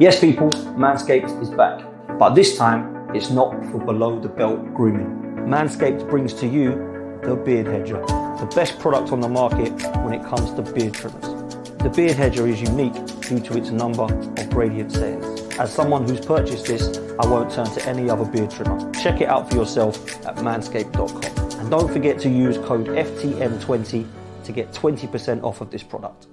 Yes, people, Manscaped is back, but this time it's not for below the belt grooming. Manscaped brings to you the Beard Hedger, the best product on the market when it comes to beard trimmers. The Beard Hedger is unique due to its number of gradient settings. As someone who's purchased this, I won't turn to any other beard trimmer. Check it out for yourself at manscaped.com. And don't forget to use code FTM20 to get 20% off of this product.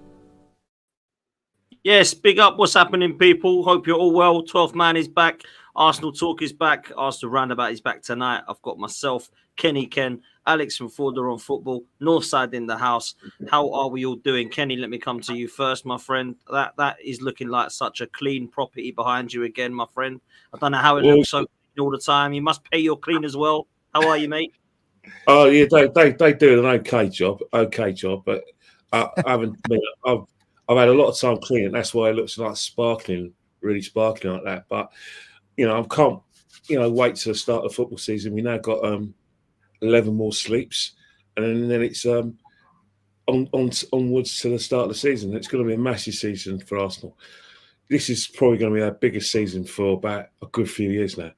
Yes, big up. What's happening, people? Hope you're all well. 12th man is back. Arsenal Talk is back. Arsenal Roundabout is back tonight. I've got myself, Kenny Ken, Alex from Forder on Football, Northside in the house. How are we all doing? Kenny, let me come to you first, my friend. That is looking like such a clean property behind you again, my friend. I don't know how it looks so clean all the time. You must pay your clean as well. How are you, mate? Oh, yeah, they do an okay job, but I haven't been... I've had a lot of time cleaning. That's why it looks like sparkling, really sparkling like that. But, I can't, wait to the start of the football season. We now got 11 more sleeps. And then it's onwards to the start of the season. It's going to be a massive season for Arsenal. This is probably going to be our biggest season for about a good few years now.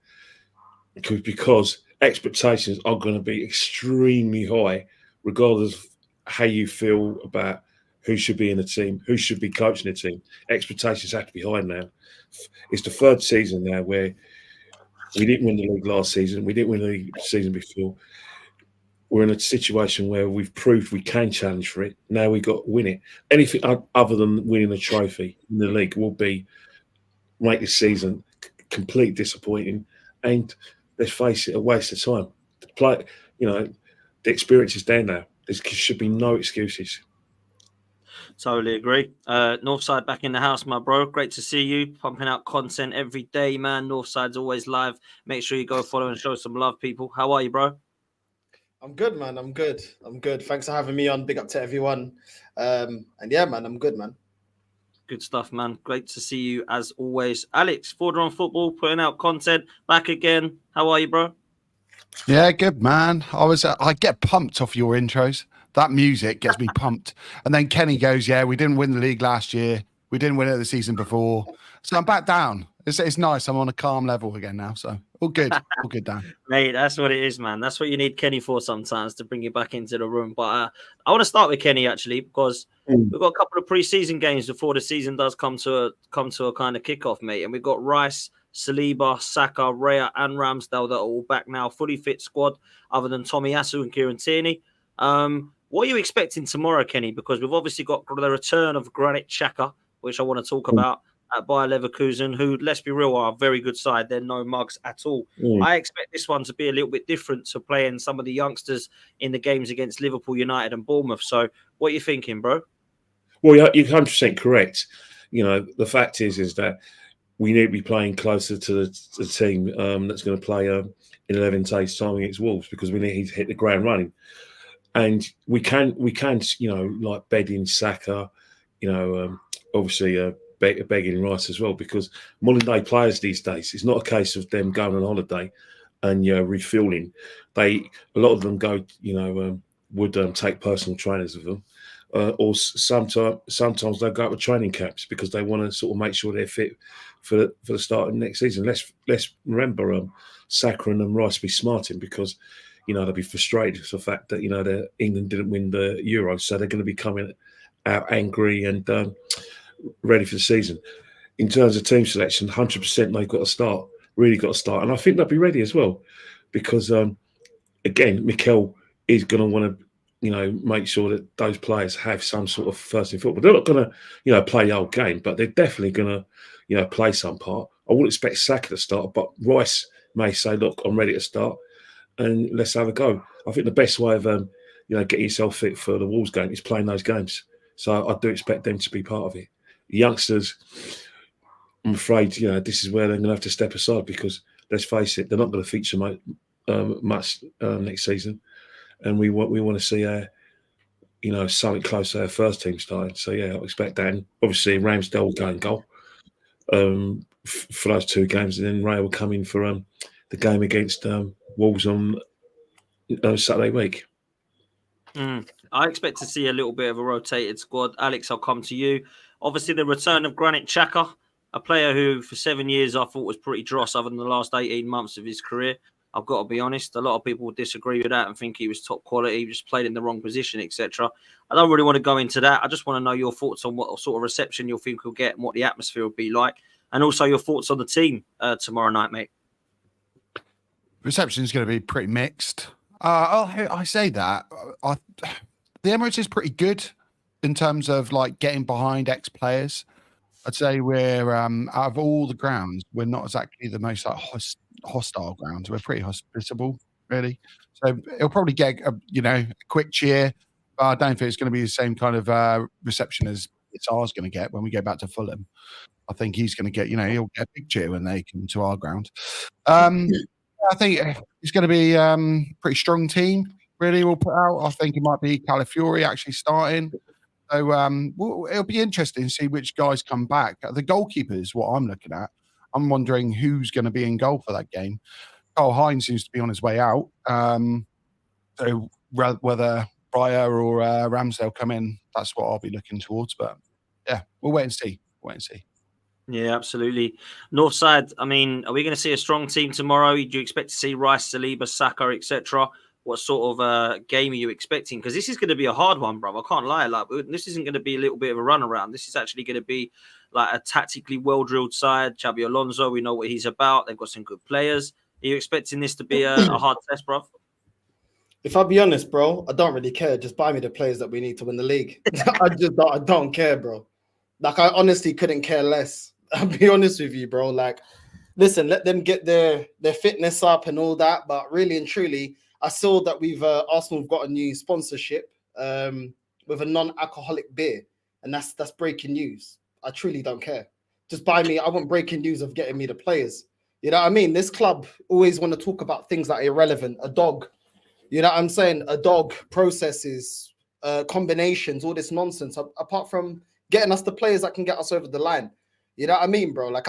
Because expectations are going to be extremely high, regardless of how you feel about who should be in the team, who should be coaching the team. Expectations have to be high now. It's the third season now where we didn't win the league last season. We didn't win the league season before. We're in a situation where we've proved we can challenge for it. Now we've got to win it. Anything other than winning a trophy in the league will make this season completely disappointing. And let's face it, a waste of time. The experience is there now. There should be no excuses. Totally agree. Northside back in the house, my bro. Great to see you. Pumping out content every day, man. Northside's always live. Make sure you go follow and show some love, people. How are you, bro? I'm good, man. I'm good. Thanks for having me on. Big up to everyone. And yeah, man, I'm good, man. Good stuff, man. Great to see you as always. Alex, Forder on Football, putting out content. Back again. How are you, bro? Yeah, good, man. I get pumped off your intros. That music gets me pumped. And then Kenny goes, yeah, we didn't win the league last year. We didn't win it the season before. So I'm back down. It's nice. I'm on a calm level again now. So all good. All good, Dan. Mate, that's what it is, man. That's what you need Kenny for sometimes, to bring you back into the room. But I want to start with Kenny, actually, because we've got a couple of pre-season games before the season does come to a kind of kickoff, mate. And we've got Rice, Saliba, Saka, Raya, and Ramsdale that are all back now. Fully fit squad, other than Tomiyasu and Kieran Tierney. What are you expecting tomorrow, Kenny? Because we've obviously got the return of Granit Xhaka, which I want to talk about, at Bayer Leverkusen, who, let's be real, are a very good side. They're no mugs at all. I expect this one to be a little bit different to playing some of the youngsters in the games against Liverpool, United and Bournemouth. So what are you thinking, bro? Well, you're 100% correct. The fact is that we need to be playing closer to the team that's going to play in 11 days' time against Wolves, because we need to hit the ground running. And we can, like bedding Saka, obviously begging Rice as well, because modern day players these days, it's not a case of them going on holiday and refueling. A lot of them go, would take personal trainers with them, or sometimes they go to training camps because they want to sort of make sure they're fit for the start of next season. Let's remember Saka and Rice be smarting, because they'll be frustrated with the fact that, England didn't win the Euros, so they're going to be coming out angry and ready for the season. In terms of team selection, 100% they've got to start, really got to start. And I think they'll be ready as well, because, again, Mikel is going to want to, make sure that those players have some sort of first in football. They're not going to, play the whole game, but they're definitely going to, play some part. I wouldn't expect Saka to start, but Rice may say, look, I'm ready to start, and let's have a go. I think the best way of, getting yourself fit for the Wolves game is playing those games. So I do expect them to be part of it. The youngsters, I'm afraid, this is where they're going to have to step aside, because let's face it, they're not going to feature much next season, and we want to see something close to our first team starting. So yeah, I expect that. And obviously Ramsdale will go and goal for those two games, and then Ray will come in for the game against Wolves on Saturday week. I expect to see a little bit of a rotated squad. Alex, I'll come to you. Obviously, the return of Granit Xhaka. a player who for 7 years I thought was pretty dross other than the last 18 months of his career. I've got to be honest. A lot of people would disagree with that and think he was top quality, he just played in the wrong position, etc. I don't really want to go into that. I just want to know your thoughts on what sort of reception you'll think he'll get and what the atmosphere will be like. And also your thoughts on the team tomorrow night, mate. Reception is going to be pretty mixed. I say that. The Emirates is pretty good in terms of like getting behind ex-players. I'd say we're out of all the grounds, we're not exactly the most like hostile grounds. We're pretty hospitable, really. So it'll probably get a quick cheer. But I don't think it's going to be the same kind of reception as ours going to get when we go back to Fulham. I think he's going to get, he'll get a big cheer when they come to our ground. I think it's going to be a pretty strong team, really, we'll put out. I think it might be Calafiori actually starting. So it'll be interesting to see which guys come back. The goalkeeper is what I'm looking at. I'm wondering who's going to be in goal for that game. Carl Hines seems to be on his way out. So whether Raya or Ramsdale come in, that's what I'll be looking towards. But yeah, we'll wait and see. Yeah, absolutely. North side, I mean, are we going to see a strong team tomorrow? Do you expect to see Rice, Saliba, Saka, etc.? What sort of game are you expecting? Because this is going to be a hard one, bro. I can't lie. Like, this isn't going to be a little bit of a runaround. This is actually going to be like a tactically well-drilled side. Xabi Alonso, we know what he's about. They've got some good players. Are you expecting this to be a hard test, bro? If I'll be honest, bro, I don't really care. Just buy me the players that we need to win the league. I don't care, bro. Like, I honestly couldn't care less. I'll be honest with you, bro. Like, listen, let them get their fitness up and all that. But really and truly, I saw that Arsenal have got a new sponsorship with a non-alcoholic beer, and that's breaking news. I truly don't care. Just buy me. I want breaking news of getting me the players. You know what I mean? This club always want to talk about things that are irrelevant. A dog. You know what I'm saying? A dog, processes, combinations, all this nonsense. Apart from getting us the players that can get us over the line. You know what I mean, bro? Like,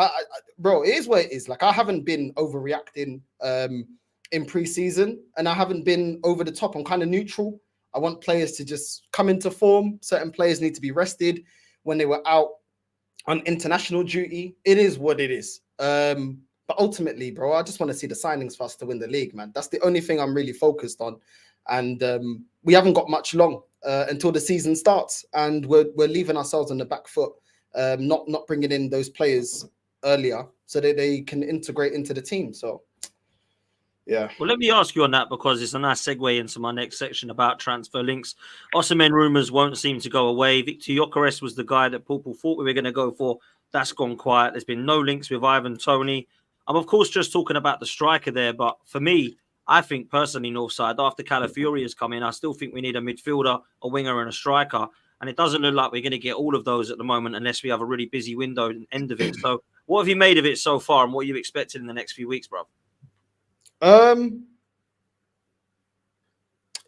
bro, it is what it is. Like, I haven't been overreacting in pre-season, and I haven't been over the top. I'm kind of neutral. I want players to just come into form. Certain players need to be rested when they were out on international duty. It is what it is. But ultimately, bro, I just want to see the signings for us to win the league, man. That's the only thing I'm really focused on. And we haven't got much long until the season starts, and we're leaving ourselves on the back foot. Not bringing in those players earlier so that they can integrate into the team. So, yeah. Well, let me ask you on that, because it's a nice segue into my next section about transfer links. Osimhen rumours won't seem to go away. Victor Gyökeres was the guy that people thought we were going to go for. That's gone quiet. There's been no links with Ivan Toney. I'm, of course, just talking about the striker there. But for me, I think personally, Northside, after Calafiori has come in, I still think we need a midfielder, a winger and a striker. And it doesn't look like we're going to get all of those at the moment unless we have a really busy window at the end of it. So what have you made of it so far, and what are you expecting in the next few weeks, bro?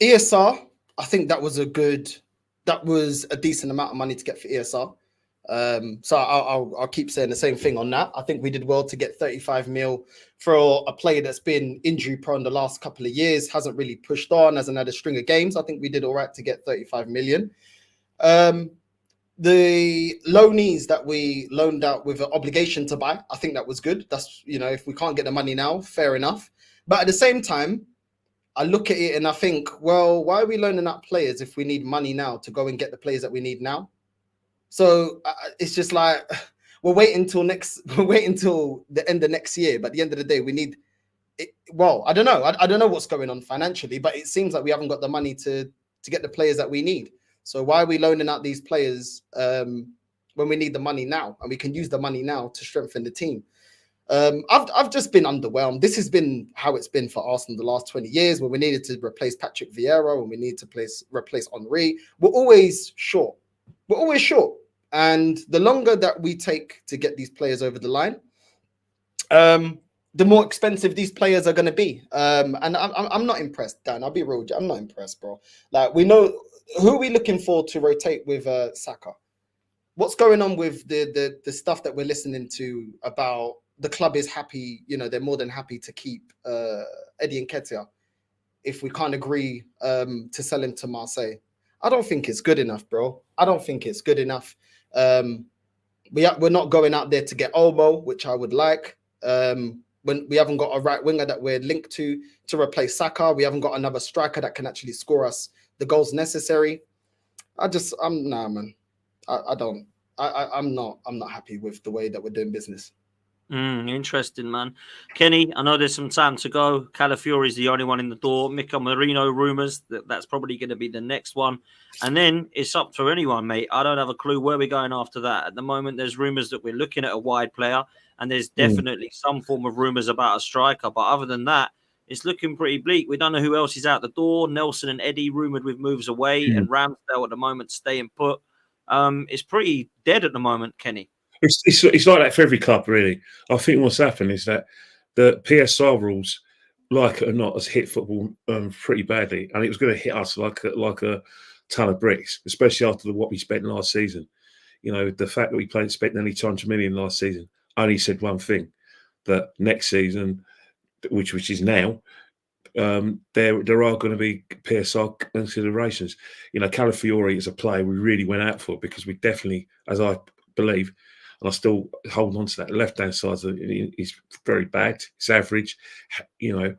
ESR, I think that was a decent amount of money to get for ESR. So I'll keep saying the same thing on that. I think we did well to get 35 mil for a player that's been injury prone the last couple of years, hasn't really pushed on, hasn't had a string of games. I think we did all right to get 35 million. The loanees that we loaned out with an obligation to buy, I think that was good. That's, if we can't get the money now, fair enough. But at the same time, I look at it and I think, well, why are we loaning out players if we need money now to go and get the players that we need now? So it's just like, we'll wait until the end of next year. But at the end of the day, we need it. Well, I don't know. I don't know what's going on financially, but it seems like we haven't got the money to get the players that we need. So why are we loaning out these players when we need the money now, and we can use the money now to strengthen the team? I've just been underwhelmed. This has been how it's been for Arsenal the last 20 years, when we needed to replace Patrick Vieira, when we need to replace Henry. We're always short. And the longer that we take to get these players over the line, the more expensive these players are going to be. And I'm not impressed, Dan. I'll be real. I'm not impressed, bro. Like, we know who are we looking for to rotate with Saka? What's going on with the stuff that we're listening to about the club is happy? They're more than happy to keep Eddie Nketiah if we can't agree to sell him to Marseille. I don't think it's good enough, bro. I don't think it's good enough. we're not going out there to get Olmo, which I would like. When we haven't got a right winger that we're linked to replace Saka, we haven't got another striker that can actually score us the goals necessary. Nah, man. I'm not happy with the way that we're doing business. Interesting, man. Kenny, I know there's some time to go. Calafiori is the only one in the door. Merino rumours that's probably going to be the next one. And then it's up to anyone, mate. I don't have a clue where we're going after that. At the moment, there's rumours that we're looking at a wide player, and there's definitely some form of rumours about a striker. But other than that, it's looking pretty bleak. We don't know who else is out the door. Nelson and Eddie rumoured with moves away, and Ramsdale at the moment staying put. It's pretty dead at the moment, Kenny. It's like that for every club, really. I think what's happened is that the PSR rules, like it or not, has hit football pretty badly, and it was going to hit us like a ton of bricks, especially after what we spent last season. You know, the fact that we spent nearly 200 million last season only said one thing: that next season, which is now, there are going to be PSR considerations. You know, Calafiori is a player we really went out for because we definitely, as I believe, and I still hold on to that. Left-hand side is very bad. It's average. You know,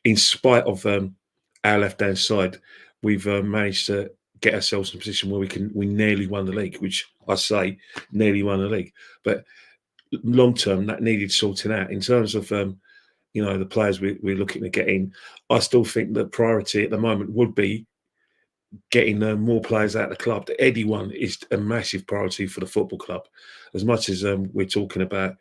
in spite of our left-hand side, we've managed to get ourselves in a position where we nearly won the league, which I say nearly won the league. But long-term, that needed sorting out. In terms of, the players we're looking to get in, I still think the priority at the moment would be getting more players out of the club. The Eddie one is a massive priority for the football club. As much as we're talking about,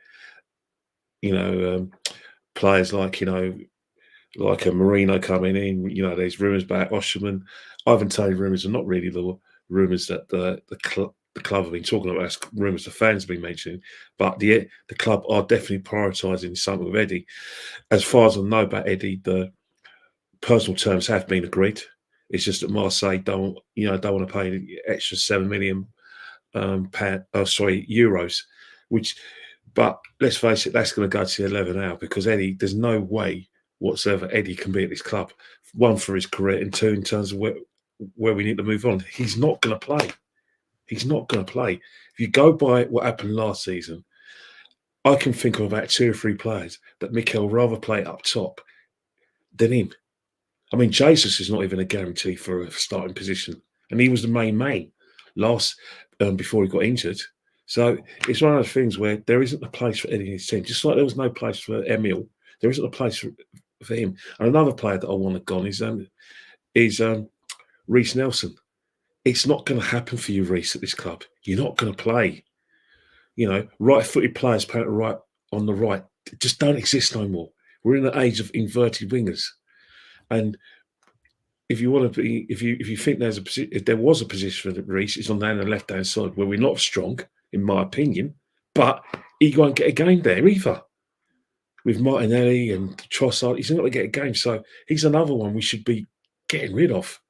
players like a Merino coming in. You know, there's rumours about Osimhen. Ivan Toney rumours are not really the rumours that the club have been talking about. It's rumours the fans have been mentioning. But the club are definitely prioritising something with Eddie. As far as I know about Eddie, the personal terms have been agreed. It's just that Marseille don't want to pay the extra €7 million euros, but let's face it, that's going to go to 11 now because Eddie, there's no way whatsoever Eddie can be at this club. One, for his career, and two, in terms of where we need to move on. He's not going to play. He's not going to play. If you go by what happened last season, I can think of about 2 or 3 players that Mikel would rather play up top than him. I mean, Jesus is not even a guarantee for a starting position, and he was the main before he got injured. So it's one of those things where there isn't a place for Eddie in his team, just like there was no place for Emil. There isn't a place for him. And another player that I want to gone is Reece Nelson. It's not going to happen for you, Reece, at this club. You're not going to play. You know, right-footed players playing right on the right just don't exist no more. We're in an age of inverted wingers. And if you want to be, if you think if there was a position for Reece, it's on the left-hand side where we're not strong, in my opinion, but he won't get a game there either. With Martinelli and Trossard, he's not going to get a game. So he's another one we should be getting rid of.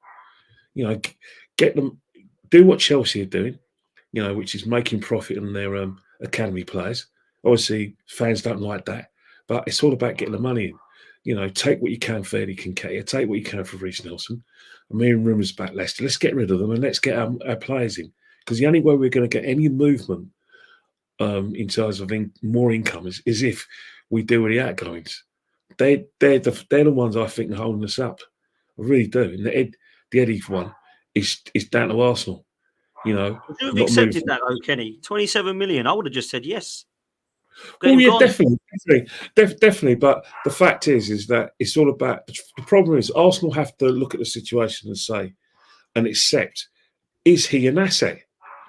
You know, get them, do what Chelsea are doing, which is making profit on their academy players. Obviously, fans don't like that, but it's all about getting the money in. Take what you can for Eddie Nketiah, take what you can for Reece Nelson. I'm hearing rumours about Leicester. Let's get rid of them and let's get our players in. Because the only way we're going to get any movement in terms of more income is if we deal with the outgoings. They're the ones I think are holding us up. I really do. And the Eddie one is down to Arsenal. Would you have accepted that, though, Kenny? 27 million. I would have just said yes. Oh yeah, definitely. But the fact is that it's all about the problem is Arsenal have to look at the situation and say and accept: is he an asset?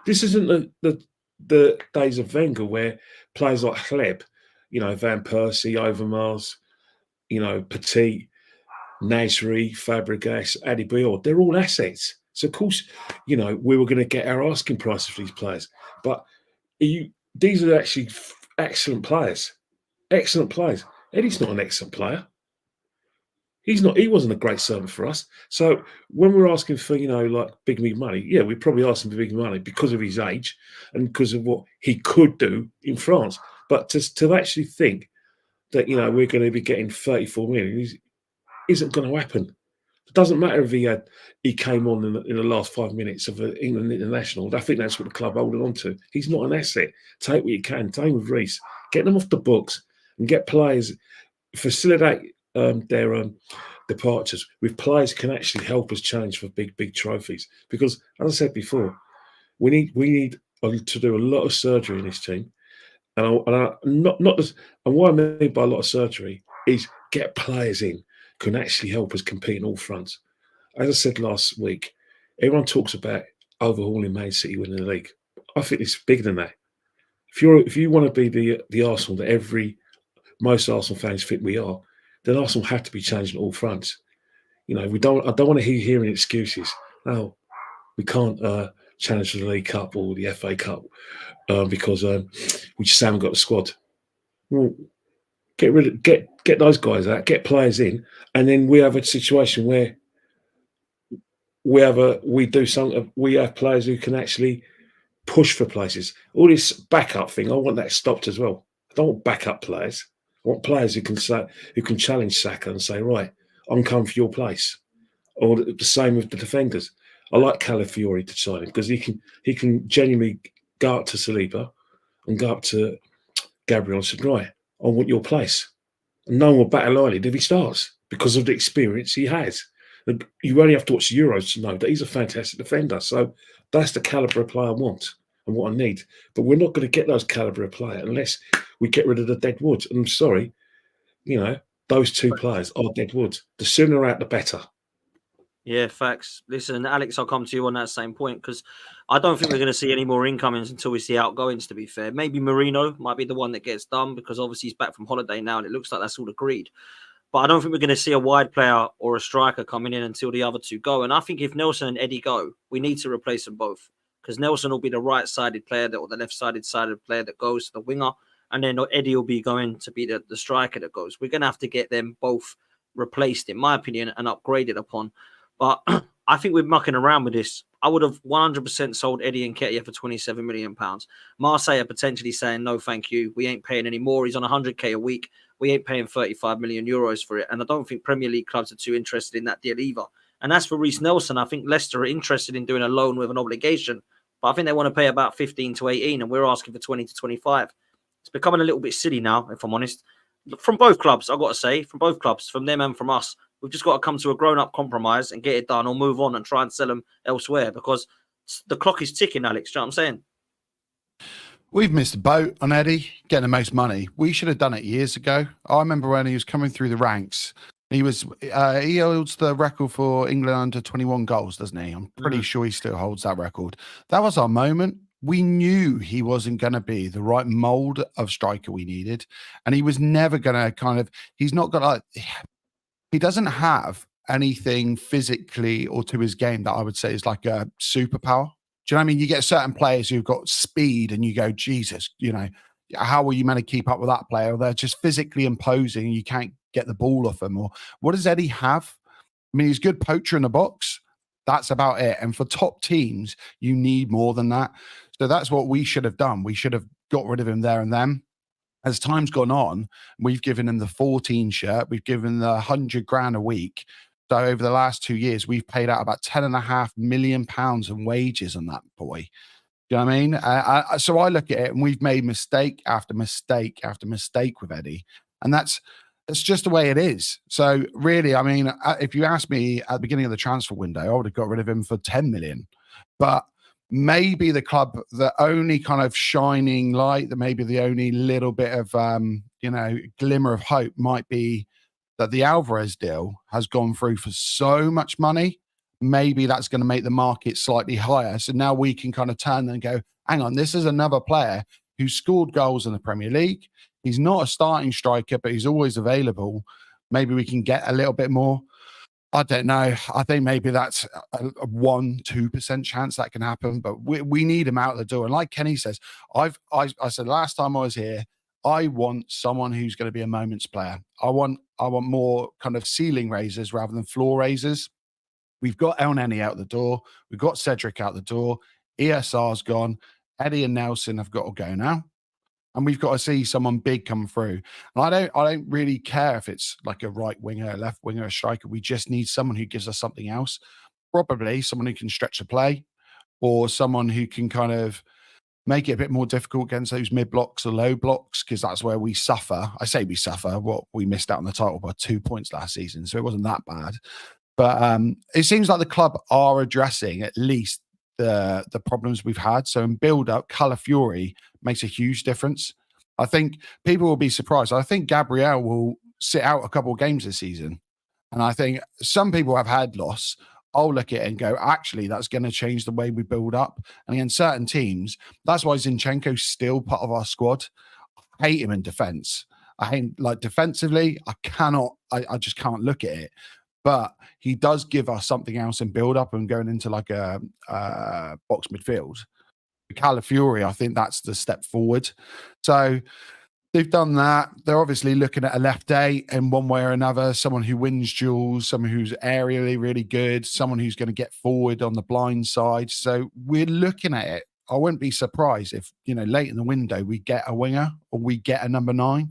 This isn't the days of Wenger where players like Hleb, Van Persie, Overmars, Petit, Nasri, Fabregas, Adebayor, they're all assets. So of course, we were going to get our asking prices for these players, but these are actually excellent players. Excellent players. Eddie's not an excellent player. He wasn't a great servant for us. So when we're asking for, like big money, yeah, we probably asked him for big money because of his age and because of what he could do in France. But to actually think that, we're going to be getting 34 million isn't going to happen. It doesn't matter if he came on in the last 5 minutes of an England international. I think that's what the club holding on to. He's not an asset. Take what you can. Same with Reece. Get them off the books and get players, facilitate their departures with players who can actually help us challenge for big trophies. Because, as I said before, we need to do a lot of surgery in this team. And what I mean by a lot of surgery is get players in who can actually help us compete in all fronts. As I said last week, everyone talks about overhauling Man City winning the league. I think it's bigger than that. If you want to be the Arsenal that most Arsenal fans think we are, then Arsenal have to be changing all fronts. You know, I don't want to hear any excuses. No, we can't challenge for the League Cup or the FA Cup because we just haven't got the squad. Well, get those guys out, get players in, and then we have a situation where we have players who can actually push for places. All this backup thing, I want that stopped as well. I don't want backup players. I want players who can challenge Xhaka and say, right, I'm coming for your place. Or the same with the defenders. I like Calafiori to sign him because he can genuinely go up to Saliba and go up to Gabriel and say, right, I want your place. And no one will bat an eyelid if he starts because of the experience he has. And you only have to watch the Euros to know that he's a fantastic defender. So that's the calibre of player I want and what I need. But we're not going to get those calibre of player unless we get rid of the dead wood. And I'm sorry, those two players are dead wood. The sooner out, the better. Yeah, facts. Listen, Alex, I'll come to you on that same point because I don't think we're going to see any more incomings until we see outgoings, to be fair. Maybe Merino might be the one that gets done because obviously he's back from holiday now and it looks like that's all agreed. But I don't think we're going to see a wide player or a striker coming in until the other two go. And I think if Nelson and Eddie go, we need to replace them both because Nelson will be the right-sided player or the left-sided player that goes to the winger. And then Eddie will be going to be the striker that goes. We're going to have to get them both replaced, in my opinion, and upgraded upon. But I think we're mucking around with this. I would have 100% sold Eddie Nketiah for £27 million. Marseille are potentially saying, no, thank you. We ain't paying any more. He's on 100k a week. We ain't paying 35 million euros for it. And I don't think Premier League clubs are too interested in that deal either. And as for Reece Nelson, I think Leicester are interested in doing a loan with an obligation. But I think they want to pay about 15 to 18 and we're asking for 20 to 25. It's becoming a little bit silly now, if I'm honest. From both clubs, I've got to say, from both clubs, from them and from us. We've just got to come to a grown-up compromise and get it done or move on and try and sell them elsewhere because the clock is ticking, Alex. Do you know what I'm saying? We've missed the boat on Eddie getting the most money. We should have done it years ago. I remember when he was coming through the ranks. He holds the record for England under 21 goals, doesn't he? I'm pretty sure he still holds that record. That was our moment. We knew he wasn't going to be the right mold of striker we needed. And he was never going to he's not going to, he doesn't have anything physically or to his game that I would say is like a superpower. Do you know what I mean? You get certain players who've got speed and you go, Jesus, how are you meant to keep up with that player? Or they're just physically imposing and you can't get the ball off them. Or what does Eddie have? I mean, he's a good poacher in the box. That's about it. And for top teams, you need more than that. So that's what we should have done. We should have got rid of him there and then. As time's gone on, we've given him the 14 shirt. We've given the 100 grand a week. So over the last 2 years, we've paid out about £10.5 million in wages on that boy. Do you know what I mean? So I look at it and we've made mistake after mistake after mistake with Eddie. And that's just the way it is. So really, I mean, if you asked me at the beginning of the transfer window, I would have got rid of him for 10 million. But maybe the club, the only kind of shining light, that maybe the only little bit of, glimmer of hope might be that the Alvarez deal has gone through for so much money. Maybe that's going to make the market slightly higher. So now we can kind of turn and go, hang on, this is another player who scored goals in the Premier League. He's not a starting striker, but he's always available. Maybe we can get a little bit more. I don't know. I think maybe that's a 1-2% chance that can happen, but we need him out the door. And like Kenny says, I said last time I was here, I want someone who's going to be a moments player. I want more kind of ceiling raisers rather than floor raisers. We've got El Neni out the door. We've got Cedric out the door. ESR's gone. Eddie and Nelson have got to go now. And we've got to see someone big come through. And I don't really care if it's like a right winger, a left winger, a striker. We just need someone who gives us something else. Probably someone who can stretch the play, or someone who can kind of make it a bit more difficult against those mid blocks or low blocks, because that's where we suffer. I say we suffer. What we missed out on the title by 2 points last season, so it wasn't that bad. But it seems like the club are addressing at least the problems we've had. So in build up, Calafiori makes a huge difference. I think people will be surprised. I think Gabriel will sit out a couple of games this season, and I think some people have had loss. I'll look at it and go, actually, that's going to change the way we build up. And against certain teams, that's why Zinchenko's still part of our squad. I hate him in defense. I hate, like, defensively, I just can't look at it. But he does give us something else in build up and going into like a box midfield. Calafiori, I think that's the step forward. So they've done that. They're obviously looking at a left eight in one way or another, someone who wins duels, someone who's aerially really good, someone who's going to get forward on the blind side. So we're looking at it. I wouldn't be surprised if, late in the window, we get a winger or we get a number 9.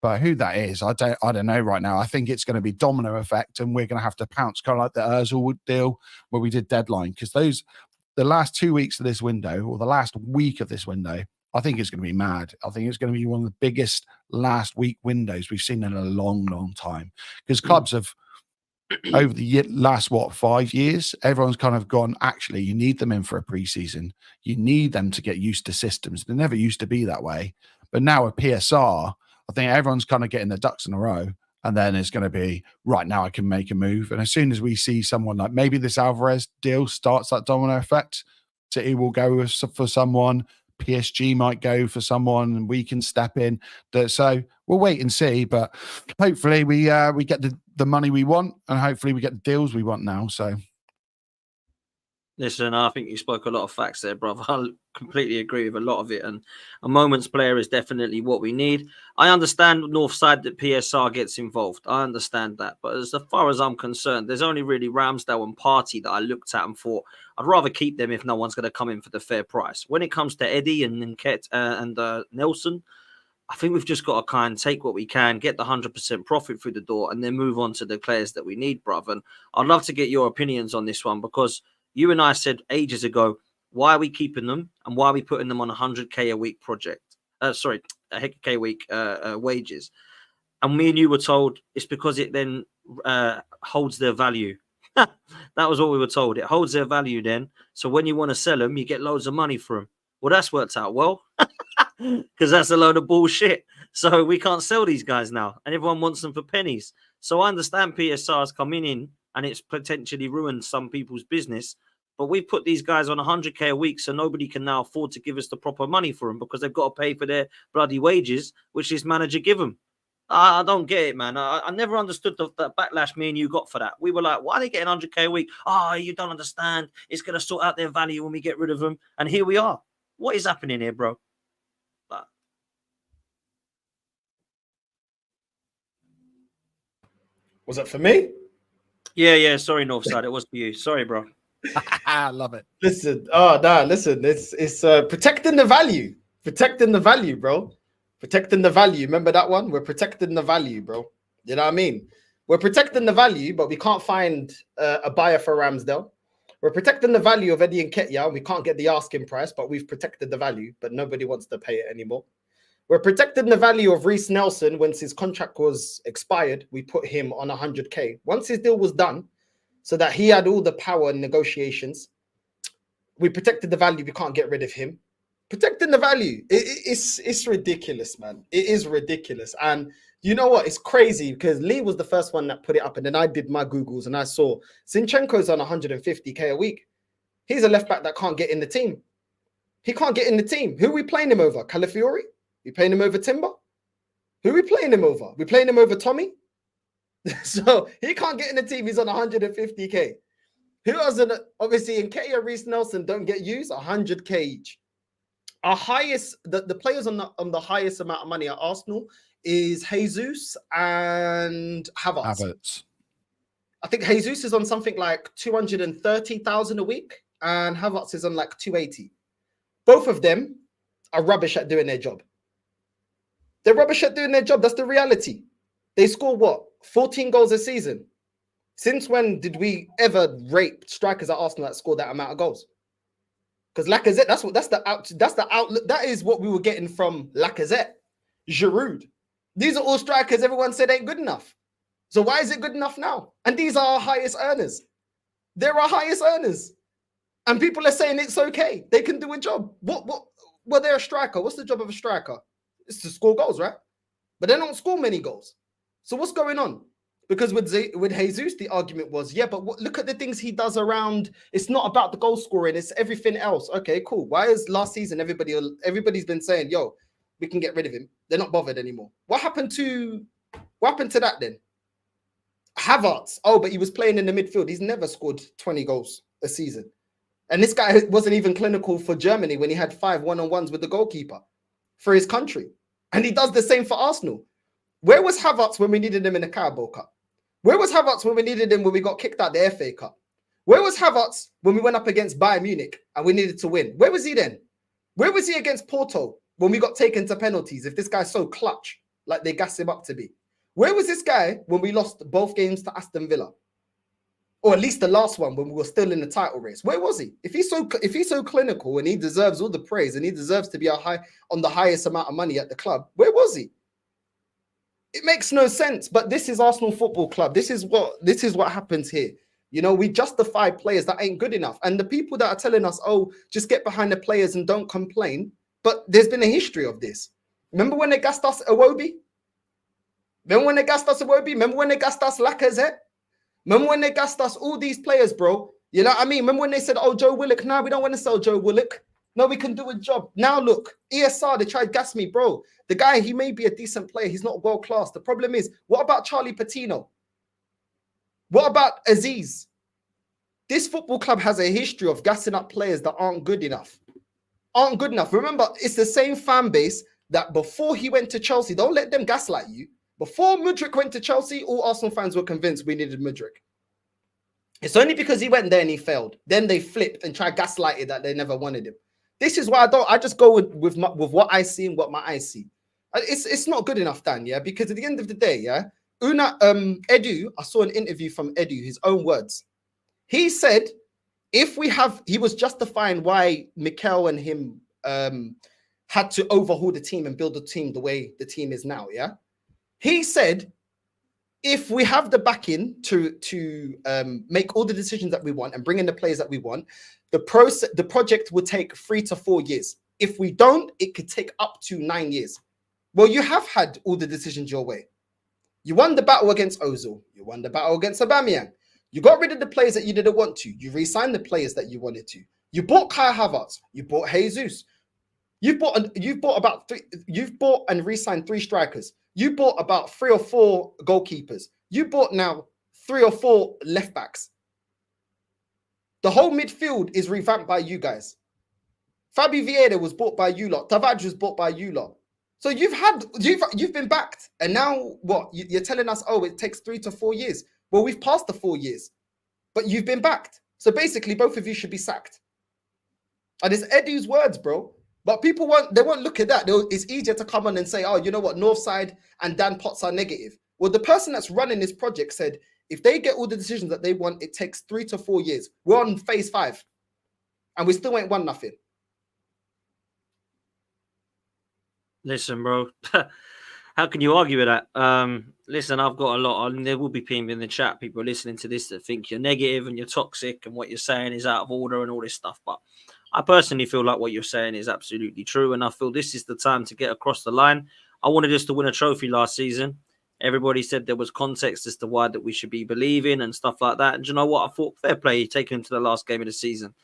But who that is, I don't know right now. I think it's going to be domino effect, and we're going to have to pounce, kind of like the Ozil deal where we did deadline. Because the last 2 weeks of this window, or the last week of this window, I think it's going to be mad. I think it's going to be one of the biggest last week windows we've seen in a long, long time. Because clubs have, over the last, 5 years, everyone's kind of gone, actually, you need them in for a preseason. You need them to get used to systems. They never used to be that way. But now with PSR, I think everyone's kind of getting their ducks in a row. And then it's going to be, right now I can make a move. And as soon as we see someone like maybe this Alvarez deal starts that domino effect, City will go for someone, PSG might go for someone, and we can step in. So we'll wait and see. But hopefully we get the money we want, and hopefully we get the deals we want now. So. Listen, I think you spoke a lot of facts there, brother. I completely agree with a lot of it. And a moment's player is definitely what we need. I understand North side that PSR gets involved. I understand that. But as far as I'm concerned, there's only really Ramsdale and Partey that I looked at and thought, I'd rather keep them if no one's going to come in for the fair price. When it comes to Eddie and Nketiah and Nelson, I think we've just got to kind of take what we can, get the 100% profit through the door, and then move on to the players that we need, brother. And I'd love to get your opinions on this one, because you and I said ages ago, why are we keeping them and why are we putting them on a 100K a week project? A K a week wages. And me and you were told it's because it then holds their value. That was what we were told. It holds their value then. So when you want to sell them, you get loads of money for them. Well, that's worked out well, because that's a load of bullshit. So we can't sell these guys now, and everyone wants them for pennies. So I understand PSR's coming in, and it's potentially ruined some people's business. But we've put these guys on 100K a week, so nobody can now afford to give us the proper money for them, because they've got to pay for their bloody wages, which this manager give them. I don't get it, man. I never understood the backlash me and you got for that. We were like, why are they getting 100K a week? You don't understand. It's going to sort out their value when we get rid of them. And here we are. What is happening here, bro? Was it for me? Yeah. Sorry, Northside. It was for you. Sorry, bro. I love it. Listen, listen. It's protecting the value. Protecting the value, bro. Protecting the value. Remember that one? We're protecting the value, bro. You know what I mean? We're protecting the value, but we can't find a buyer for Ramsdale. We're protecting the value of Eddie and Nketiah. We can't get the asking price, but we've protected the value, but nobody wants to pay it anymore. We're protecting the value of Reece Nelson. Once his contract was expired, we put him on 100K. Once his deal was done, so that he had all the power in negotiations, we protected the value. We can't get rid of him. Protecting the value. It's ridiculous, man. It is ridiculous. And you know what? It's crazy, because Lee was the first one that put it up, and then I did my Googles and I saw Zinchenko's on 150K a week. He's a left back that can't get in the team. He can't get in the team. Who are we playing him over? Calafiori? We playing him over Timber? Who are we playing him over? We playing him over Tommy? So he can't get in the team. He's on 150K. Who else? Obviously, Nketiah, Reece Nelson don't get used. 100K each. Our highest, the players on the highest amount of money at Arsenal is Jesus and Havertz. I think Jesus is on something like 230,000 a week, and Havertz is on like 280. Both of them are rubbish at doing their job. They're rubbish at doing their job. That's the reality. They score what? 14 goals a season. Since when did we ever rate strikers at Arsenal that scored that amount of goals? Because Lacazette, that's the outlook. That is what we were getting from Lacazette, Giroud. These are all strikers everyone said ain't good enough. So why is it good enough now? And these are our highest earners. They're our highest earners. And people are saying it's okay. They can do a job. Well, they're a striker. What's the job of a striker? It's to score goals, right? But they don't score many goals. So what's going on? Because with Jesus, the argument was, yeah, but look at the things he does around. It's not about the goal scoring. It's everything else. Okay, cool. Why is last season everybody's been saying, yo, we can get rid of him. They're not bothered anymore. What happened to that then? Havertz. Oh, but he was playing in the midfield. He's never scored 20 goals a season. And this guy wasn't even clinical for Germany when he had 5 one-on-ones with the goalkeeper for his country. And he does the same for Arsenal. Where was Havertz when we needed him in the Carabao Cup? Where was Havertz when we needed him when we got kicked out the FA Cup? Where was Havertz when we went up against Bayern Munich and we needed to win? Where was he then? Where was he against Porto when we got taken to penalties if this guy's so clutch like they gas him up to be? Where was this guy when we lost both games to Aston Villa? Or at least the last one when we were still in the title race. Where was he? If he's so clinical and he deserves all the praise and he deserves to be on the highest amount of money at the club, where was he? It makes no sense. But this is Arsenal Football Club. This is what happens here. You know, we justify players that ain't good enough. And the people that are telling us, oh, just get behind the players and don't complain. But there's been a history of this. Remember when they gassed us Iwobi? Remember when they gassed us Iwobi? Remember when they gassed us Lacazette? Remember when they gassed us all these players, bro? You know what I mean? Remember when they said, oh, Joe Willock? No, we don't want to sell Joe Willock. No, we can do a job. Now look, ESR, they tried to gas me, bro. The guy, he may be a decent player. He's not world class. The problem is, what about Charlie Patino? What about Aziz? This football club has a history of gassing up players that aren't good enough. Remember, it's the same fan base that before he went to Chelsea, don't let them gaslight you. Before Mudryk went to Chelsea, all Arsenal fans were convinced we needed Mudryk. It's only because he went there and he failed. Then they flipped and tried gaslighting that they never wanted him. This is why I just go with what I see and what my eyes see. It's not good enough, Dan, yeah? Because at the end of the day, yeah, Edu, I saw an interview from Edu, his own words. He said, he was justifying why Mikel and him had to overhaul the team and build the team the way the team is now, yeah? He said, if we have the backing to make all the decisions that we want and bring in the players that we want, the project will take 3 to 4 years. If we don't, it could take up to 9 years. Well, you have had all the decisions your way. You won the battle against Ozil. You won the battle against Aubameyang. You got rid of the players that you didn't want to. You re-signed the players that you wanted to. You bought Kai Havertz. You bought Jesus. You've bought and re-signed 3 strikers. You bought about 3 or 4 goalkeepers. You bought now 3 or 4 left backs. The whole midfield is revamped by you guys. Fabi Vieira was bought by you lot. Tavares was bought by you lot. So you've been backed. And now what? You're telling us, oh, it takes 3 to 4 years. Well, we've passed the 4 years, but you've been backed. So basically, both of you should be sacked. And it's Edu's words, bro. But people won't look at that. It's easier to come on and say, oh, you know what, Northside and Dan Potts are negative. Well, the person that's running this project said, if they get all the decisions that they want, it takes 3 to 4 years. We're on phase 5. And we still ain't won nothing. Listen, bro. How can you argue with that? Listen, I've got a lot on. There will be people in the chat, people listening to this that think you're negative and you're toxic and what you're saying is out of order and all this stuff. But I personally feel like what you're saying is absolutely true. And I feel this is the time to get across the line. I wanted us to win a trophy last season. Everybody said there was context as to why that we should be believing and stuff like that. And you know what? I thought fair play, taking him to the last game of the season.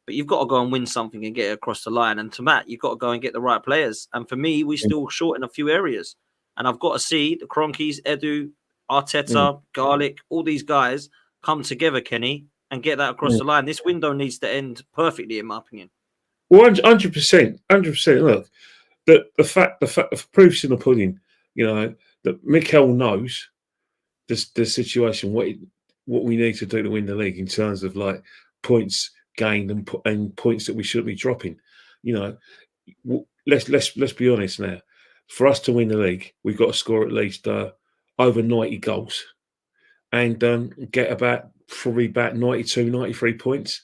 But you've got to go and win something and get it across the line. And to Matt, you've got to go and get the right players. And for me, we're still short in a few areas. And I've got to see the Cronkies, Edu, Arteta, Garlic, all these guys come together, Kenny, and get that across the line. This window needs to end perfectly, in my opinion. Well, 100%. Look, the fact of proofs in the pudding, you know, that Mikel knows the situation, what we need to do to win the league in terms of like points gained and points that we shouldn't be dropping. You know, let's be honest now. For us to win the league, we've got to score at least over 90 goals and get probably about 92, 93 points.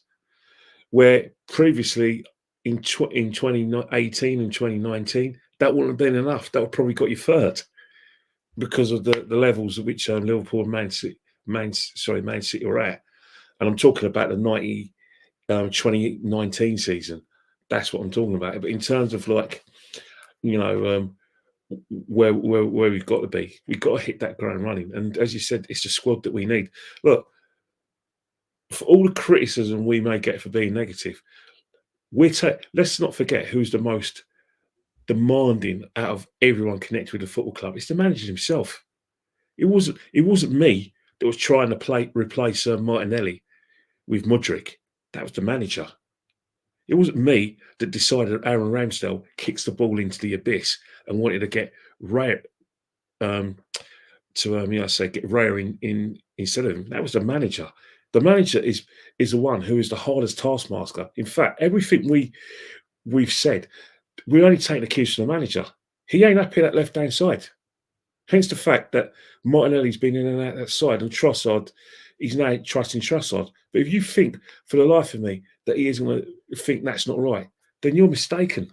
Where previously in 2018 and 2019, that wouldn't have been enough. That would probably got you third because of the levels at which Liverpool and Man City were at. And I'm talking about the 2019 season. That's what I'm talking about. But in terms of like, you know, where we've got to be, we've got to hit that ground running. And as you said, it's the squad that we need. Look, for all the criticism we may get for being negative, let's not forget who's the most demanding out of everyone connected with the football club. It's the manager himself. It wasn't me that was trying to replace Martinelli with Mudryk. That was the manager. It wasn't me that decided that Aaron Ramsdale kicks the ball into the abyss and wanted to get Raya get Raya in instead of him. That was the manager. The manager is the one who is the hardest taskmaster. In fact, everything we've said, we only take the keys from the manager. He ain't happy that left-hand side. Hence the fact that Martinelli's been in and out that side, and Trossard, he's now trusting Trossard. But if you think, for the life of me, that he isn't going to think that's not right, then you're mistaken.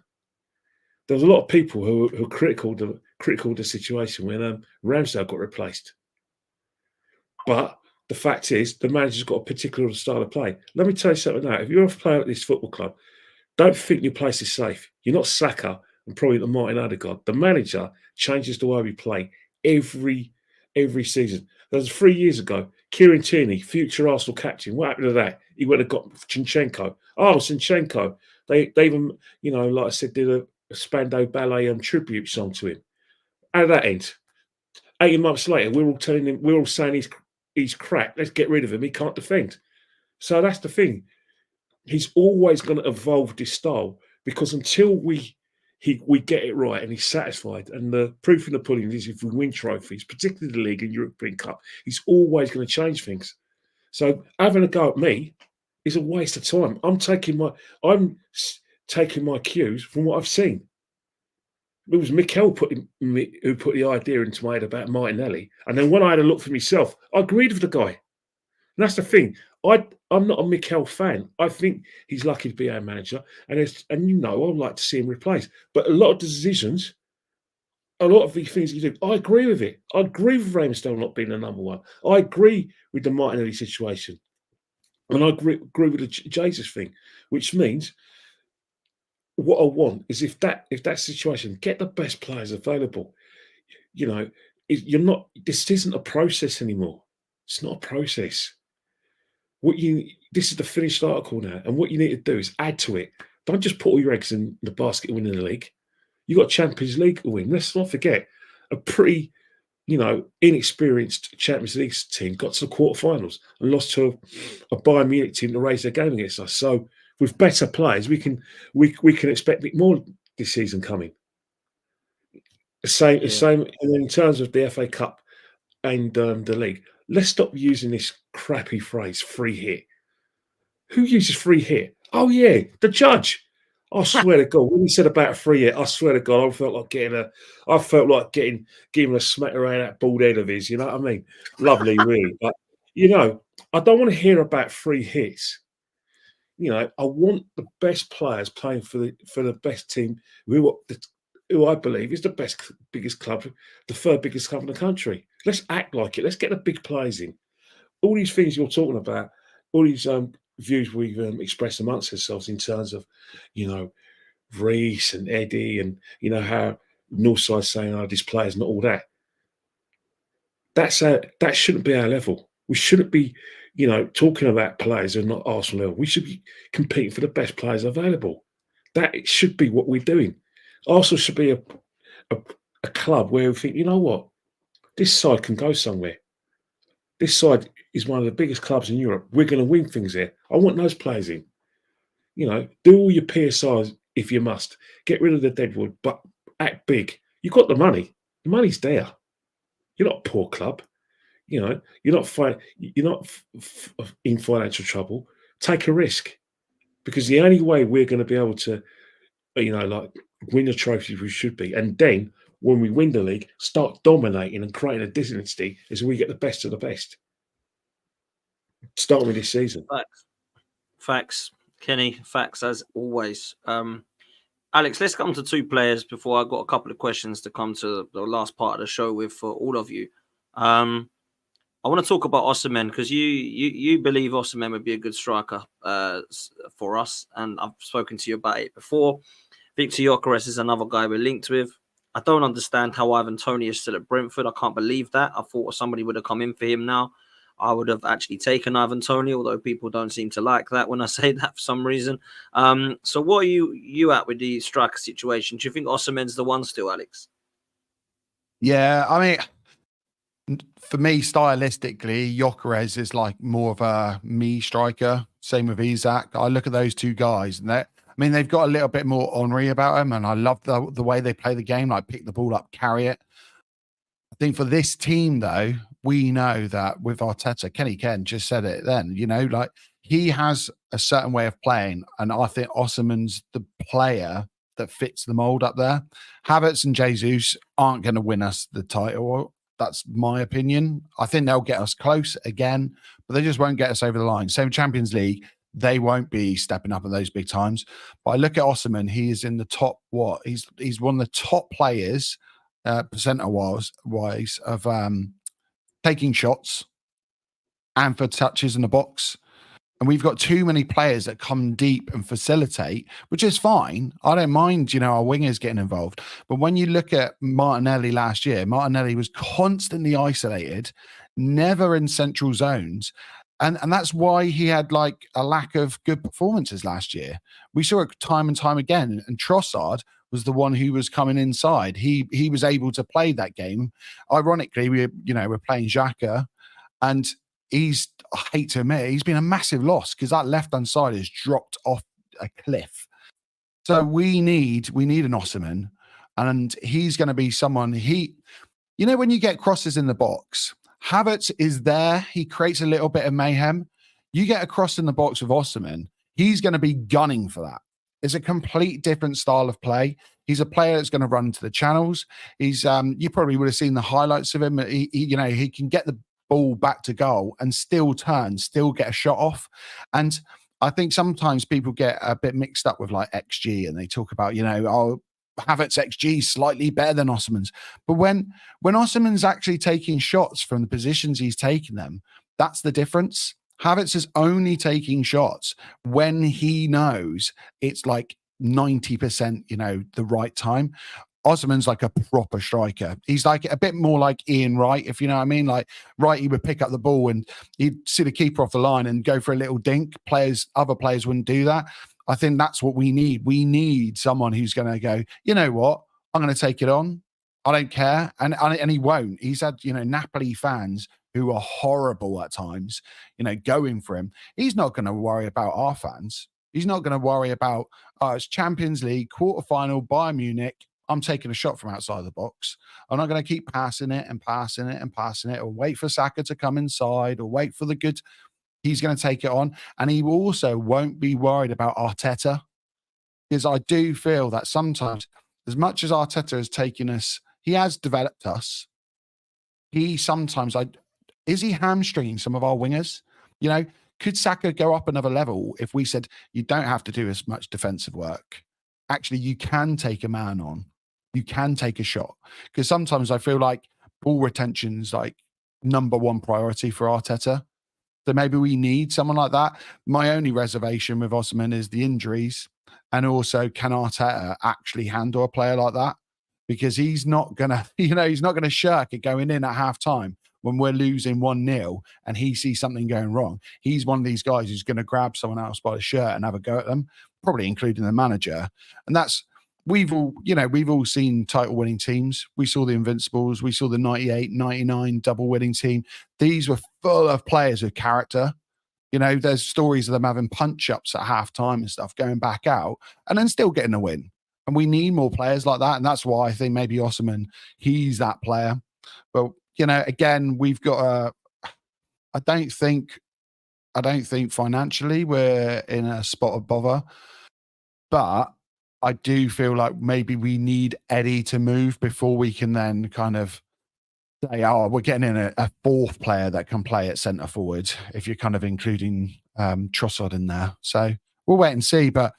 There's a lot of people who are critical of the situation when Ramsdale got replaced. But the fact is, the manager's got a particular style of play. Let me tell you something now. If you're a player at this football club, don't think your place is safe. You're not Xhaka and probably not Martin Odegaard. The manager changes the way we play every season. That was 3 years ago. Kieran Tierney, future Arsenal captain. What happened to that? He went and got Zinchenko. Oh, Zinchenko. They even, like I said, did a Spandau Ballet tribute song to him. How did that end? 18 months later, we're all saying he's crap. Let's get rid of him. He can't defend. So that's the thing. He's always going to evolve this style because until we get it right and he's satisfied, and the proof in the pudding is if we win trophies, particularly the league and European Cup, he's always going to change things. So having a go at me is a waste of time. I'm taking my cues from what I've seen. It was Mikel who put the idea into my head about Martinelli, and then when I had a look for myself, I agreed with the guy. And that's the thing. I'm not a Mikel fan. I think he's lucky to be our manager, and I'd like to see him replaced. But a lot of decisions, a lot of the things he do, I agree with it. I agree with Ramsdale not being the number one. I agree with the Martinelli situation, and I agree with the Jesus thing, which means what I want is if that situation, get the best players available. This isn't a process anymore. It's not a process. This is the finished article now, and what you need to do is add to it. Don't just put all your eggs in the basket winning the league. You got Champions League to win. Let's not forget a pretty, inexperienced Champions League team got to the quarterfinals and lost to a Bayern Munich team to raise their game against us. So with better players, we can expect a bit more this season coming. The same in terms of the FA Cup and the league. Let's stop using this crappy phrase, free hit. Who uses free hit? Oh, yeah, the judge. I swear to God, when he said about a free hit, I swear to God, I felt like giving a smack around that bald head of his, you know what I mean? Lovely, really. But, I don't want to hear about free hits. I want the best players playing for the best team who I believe is the biggest club, the third biggest club in the country. Let's act like it. Let's get the big players in. All these things you're talking about, all these views we've expressed amongst ourselves in terms of, Reece and Eddie and, how Northside's saying, this player's not all that. That shouldn't be our level. We shouldn't be, talking about players who are not Arsenal level. We should be competing for the best players available. That should be what we're doing. Arsenal should be a club where we think, you know what, this side can go somewhere. This side is one of the biggest clubs in Europe. We're going to win things here. I want those players in. Do all your PSIs if you must. Get rid of the deadwood, but act big. You've got the money. The money's there. You're not a poor club. You're not in financial trouble. Take a risk, because the only way we're going to be able to, win the trophies we should be, and then when we win the league, start dominating and creating a dynasty as we get the best of the best. Starting with this season. Facts. Kenny, facts as always. Alex, let's come to two players before I got a couple of questions to come to the last part of the show with for all of you. I want to talk about Osimhen because you believe Osimhen would be a good striker for us, and I've spoken to you about it before. Victor Gyökeres is another guy we're linked with. I don't understand how Ivan Toney is still at Brentford. I can't believe that. I thought somebody would have come in for him now. I would have actually taken Ivan Toney, although people don't seem to like that when I say that for some reason. So what are you at with the striker situation? Do you think Osimhen's the one still, Alex? Yeah, I mean, for me, stylistically, Gyökeres is like more of a me striker. Same with Isak. I look at those two guys, and they've got a little bit more ornery about them, and I love the way they play the game. Like pick the ball up, carry it. I think for this team, though, we know that with Arteta, Kenny Ken just said it then, like he has a certain way of playing. And I think Osimhen's the player that fits the mold up there. Havertz and Jesus aren't going to win us the title. That's my opinion. I think they'll get us close again, but they just won't get us over the line. Same Champions League, they won't be stepping up at those big times. But I look at Osimhen, he is in the top, he's one of the top players percentile-wise of taking shots and for touches in the box. And we've got too many players that come deep and facilitate, which is fine. I don't mind, our wingers getting involved. But when you look at Martinelli last year, Martinelli was constantly isolated, never in central zones. And that's why he had like a lack of good performances last year. We saw it time and time again. And Trossard was the one who was coming inside. He was able to play that game. Ironically, we're playing Xhaka, and I hate to admit, he's been a massive loss because that left-hand side has dropped off a cliff. So we need an Osimhen, and he's going to be someone when you get crosses in the box, Havertz is there. He creates a little bit of mayhem. You get a cross in the box with Osimhen, he's going to be gunning for that. It's a complete different style of play. He's a player that's going to run to the channels. He's you probably would have seen the highlights of him. He can get the ball back to goal and still turn, still get a shot off. And I think sometimes people get a bit mixed up with like XG, and they talk about, Havertz XG slightly better than Osimhen's. But when Osimhen's actually taking shots from the positions he's taking them, that's the difference. Havertz is only taking shots when he knows it's like 90%, the right time. Osimhen's like a proper striker. He's like a bit more like Ian Wright, if you know what I mean. Like Wright, he would pick up the ball and he'd see the keeper off the line and go for a little dink. Other players wouldn't do that. I think that's what we need. We need someone who's going to go, you know what? I'm going to take it on. I don't care. And he won't. He's had, Napoli fans who are horrible at times, going for him. He's not going to worry about our fans. He's not going to worry about, it's Champions League, quarterfinal, Bayern Munich. I'm taking a shot from outside the box. I'm not going to keep passing it and passing it and passing it, or wait for Xhaka to come inside, or wait for the good. He's going to take it on. And he also won't be worried about Arteta, because I do feel that sometimes, as much as Arteta has taken us, he has developed us. Is he hamstringing some of our wingers? Could Saka go up another level if we said, you don't have to do as much defensive work? Actually, you can take a man on. You can take a shot. Because sometimes I feel like ball retention's like number one priority for Arteta. So maybe we need someone like that. My only reservation with Osimhen is the injuries. And also, can Arteta actually handle a player like that? Because he's not going to, he's not going to shirk it going in at halftime when we're losing 1-0 and he sees something going wrong. He's one of these guys who's going to grab someone else by the shirt and have a go at them, probably including the manager. And that's, we've all seen title winning teams. We saw the Invincibles. We saw the 98, 99 double winning team. These were full of players with character. There's stories of them having punch ups at halftime and stuff, going back out and then still getting a win. And we need more players like that. And that's why I think maybe Osimhen, he's that player. But, again, we've got I don't think financially we're in a spot of bother. But I do feel like maybe we need Eddie to move before we can then kind of say, oh, we're getting in a fourth player that can play at centre forward, if you're kind of including Trossard in there. So we'll wait and see. But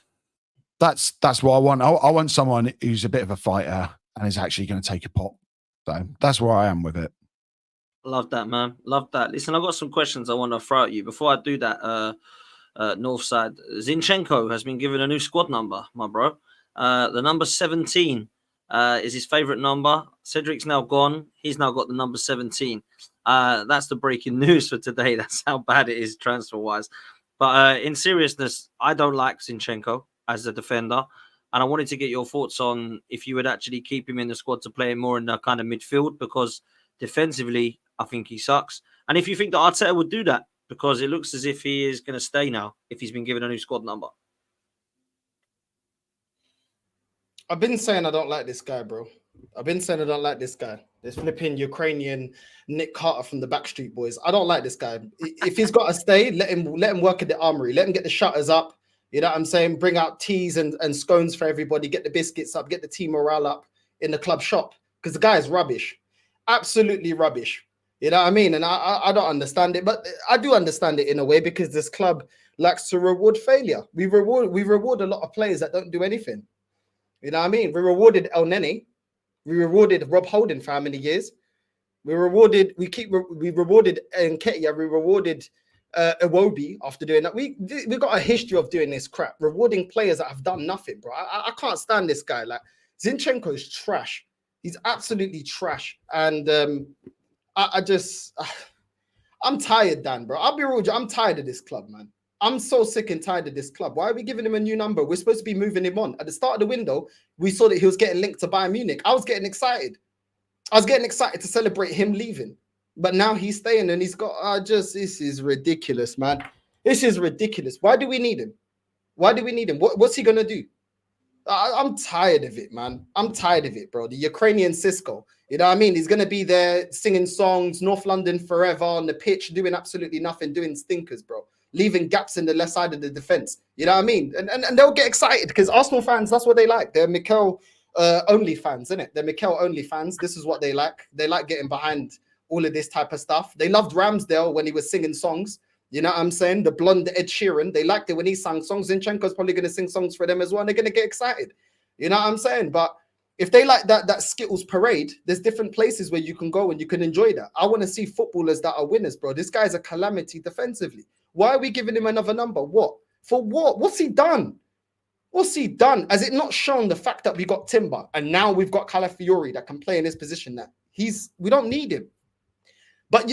that's what I want. I want someone who's a bit of a fighter and is actually going to take a pop. So that's where I am with it. Love that, man. Love that. Listen, I've got some questions I want to throw at you. Before I do that, Northside, Zinchenko has been given a new squad number, my bro. The number 17 is his favourite number. Cedric's now gone. He's now got the number 17. That's the breaking news for today. That's how bad it is transfer-wise. But in seriousness, I don't like Zinchenko as a defender. And I wanted to get your thoughts on if you would actually keep him in the squad to play more in the kind of midfield, because defensively, I think he sucks. And if you think that Arteta would do that, because it looks as if he is going to stay now if he's been given a new squad number. I've been saying I don't like this guy, bro. I've been saying I don't like this guy. This flipping Ukrainian Nick Carter from the Backstreet Boys. I don't like this guy. If he's got to stay, let him work at the armory. Let him get the shutters up. You know what I'm saying? Bring out teas and scones for everybody. Get the biscuits up. Get the team morale up in the club shop. Because the guy is rubbish. Absolutely rubbish. You know what I mean? And I don't understand it. But I do understand it in a way, because this club likes to reward failure. We reward a lot of players that don't do anything. You know what I mean? We rewarded El Nene. We rewarded Rob Holding for how many years? We rewarded Nketiah. We rewarded Iwobi after doing that. We got a history of doing this crap, rewarding players that have done nothing, bro. I can't stand this guy. Like, Zinchenko is trash. He's absolutely trash. And I'm tired, Dan, bro. I'll be real. I'm tired of this club, man. I'm so sick and tired of this club. Why are we giving him a new number? We're supposed to be moving him on. At the start of the window, we saw that he was getting linked to Bayern Munich. I was getting excited. I was getting excited to celebrate him leaving. But now he's staying and he's got, this is ridiculous, man. This is ridiculous. Why do we need him? Why do we need him? What's he going to do? I'm tired of it, man. I'm tired of it, bro. The Ukrainian Cisco. You know what I mean? He's going to be there singing songs, North London forever on the pitch, doing absolutely nothing, doing stinkers, bro. Leaving gaps in the left side of the defense. You know what I mean? And they'll get excited because Arsenal fans, that's what they like. They're Mikel only fans, isn't it? They're Mikel only fans. This is what they like. They like getting behind all of this type of stuff. They loved Ramsdale when he was singing songs. You know what I'm saying? The blonde Ed Sheeran. They liked it when he sang songs. Zinchenko's probably going to sing songs for them as well. And they're going to get excited. You know what I'm saying? But if they like that Skittles parade, there's different places where you can go and you can enjoy that. I want to see footballers that are winners, bro. This guy's a calamity defensively. Why are we giving him another number? What? For what? What's he done? What's he done? Has it not shown the fact that we got Timber and now we've got Calafiori that can play in his position now? We don't need him. But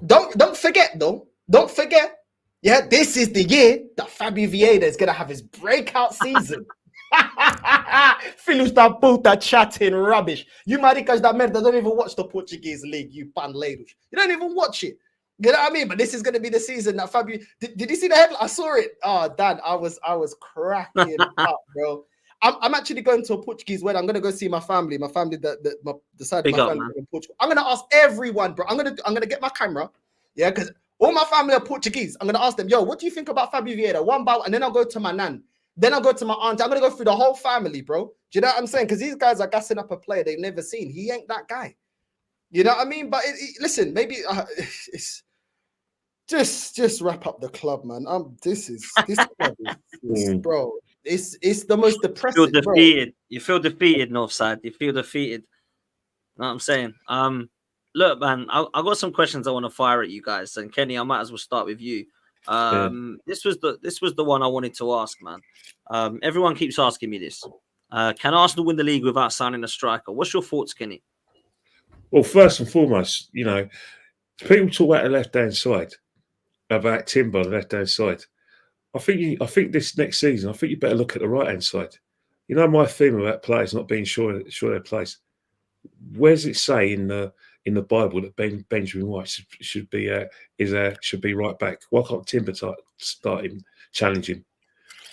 don't forget though. Don't forget. Yeah, this is the year that Fabio Vieira is gonna have his breakout season. Filhos da puta chatting rubbish. You maricas da merda don't even watch the Portuguese league, you panleiros. You don't even watch it. You know what I mean? But this is going to be the season that Fabio... Did you see the headline? I saw it. Oh, Dad, I was cracking up, bro. I'm actually going to a Portuguese wedding. I'm going to go see my family. My family, the side of my family in Portugal. I'm going to ask everyone, bro. I'm going to get my camera. Yeah, because all my family are Portuguese. I'm going to ask them, yo, what do you think about Fabio Vieira? One by one. And then I'll go to my nan. Then I'll go to my aunt. I'm going to go through the whole family, bro. Do you know what I'm saying? Because these guys are gassing up a player they've never seen. He ain't that guy. You know what I mean? But listen, maybe it's... Just wrap up the club, man. This club is bro. It's the most depressing. You feel defeated. Bro. You feel defeated, Northside. You feel defeated. Know what I'm saying? Look, man, I got some questions I want to fire at you guys. And Kenny, I might as well start with you. This was the one I wanted to ask, man. Everyone keeps asking me this. Can Arsenal win the league without signing a striker? What's your thoughts, Kenny? Well, first and foremost, you know, people talk about the left-hand side. About Timber, the left-hand side. I think this next season, I think you better look at the right-hand side. You know my theme about players not being sure of their place. Where does it say in the Bible that Benjamin White should be right back? Why can't Timber start him, challenge him?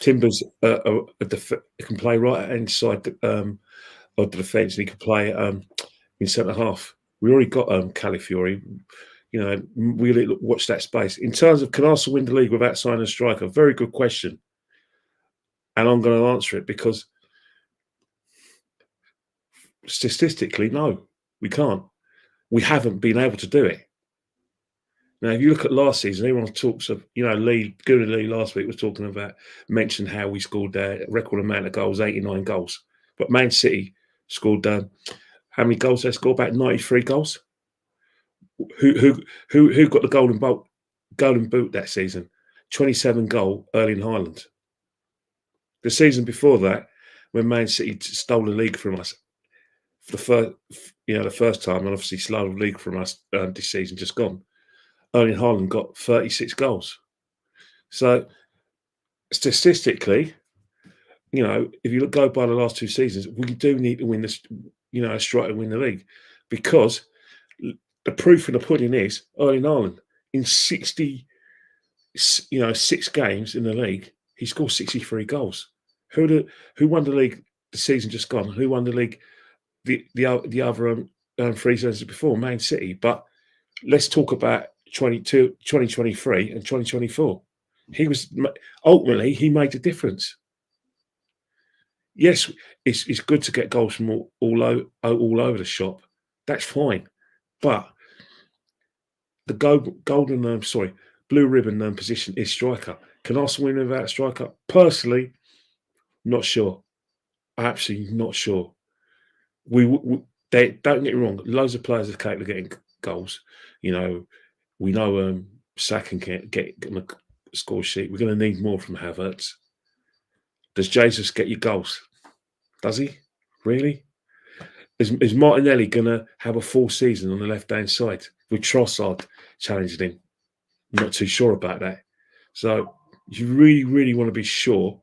Timber's can play right-hand side of the defence, and he can play in centre half. We already got Calafiori. You know, really watch that space. In terms of can Arsenal win the league without signing a striker? Very good question. And I'm going to answer it because statistically, no, we can't. We haven't been able to do it. Now, if you look at last season, everyone talks of, Lee last week was mentioned how we scored a record amount of goals, 89 goals. But Man City scored, how many goals they scored? About 93 goals. Who got the golden boot that season? 27 goal, Erling Haaland. The season before that, when Man City stole the league from us, for the first time, and obviously stole the league from us this season, just gone. Erling Haaland got 36 goals. So statistically, if you go by the last 2 seasons, we do need to win this, a strike to win the league, because the proof in the pudding is Erling Haaland in 6 games in the league, he scored 63 goals. Who won the league the season just gone? Who won the league the other 3 seasons before? Man City. But let's talk about 2023 and 2024. Ultimately he made a difference. Yes, it's good to get goals from all over the shop. That's fine, but the blue ribbon position is striker. Can Arsenal win without a striker? Personally, not sure. Absolutely not sure. They don't get it wrong. Loads of players are capable of getting goals. We know Saka can get on the score sheet. We're going to need more from Havertz. Does Jesus get you goals? Does he? Really? Is Martinelli going to have a full season on the left-hand side with Trossard challenging him? I'm not too sure about that. So you really, really want to be sure,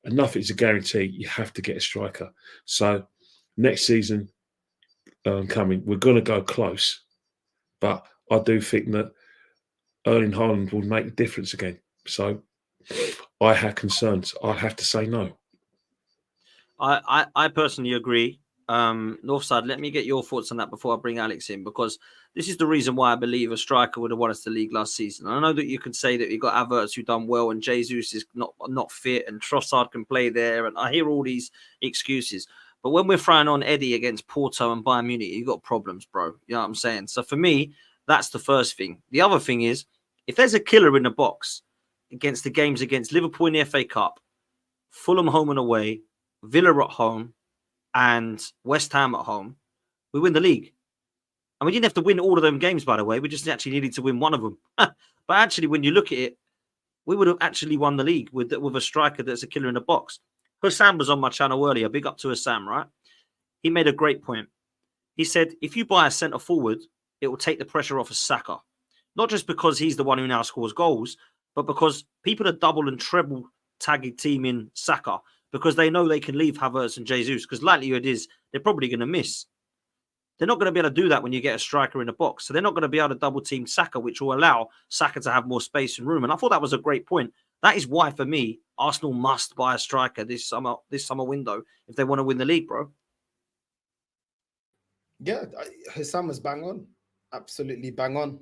and nothing's a guarantee, you have to get a striker. So next season coming, we're going to go close. But I do think that Erling Haaland will make a difference again. So I have concerns. I have to say no. I personally agree. Northside, let me get your thoughts on that before I bring Alex in, because this is the reason why I believe a striker would have won us the league last season. And I know that you can say that you got Havertz who done well and Jesus is not fit and Trossard can play there, and I hear all these excuses. But when we're throwing on Eddie against Porto and Bayern Munich, you got problems, bro. You know what I'm saying? So for me, that's the first thing. The other thing is, if there's a killer in the box against the games against Liverpool in the FA Cup, Fulham home and away, Villa at home, and West Ham at home, we win the league. And we didn't have to win all of them games, by the way. We just actually needed to win one of them. But actually, when you look at it, we would have actually won the league with a striker that's a killer in the box. Hussam was on my channel earlier. Big up to Hussam, right? He made a great point. He said, if you buy a centre forward, it will take the pressure off of Xhaka. Not just because he's the one who now scores goals, but because people are double and treble tagging teaming Xhaka because they know they can leave Havertz and Jesus, because likelihood is they're probably going to miss. They're not going to be able to do that when you get a striker in the box. So they're not going to be able to double team Saka, which will allow Saka to have more space and room. And I thought that was a great point. That is why, for me, Arsenal must buy a striker this summer window if they want to win the league, bro. Yeah, Hussam was bang on. Absolutely bang on.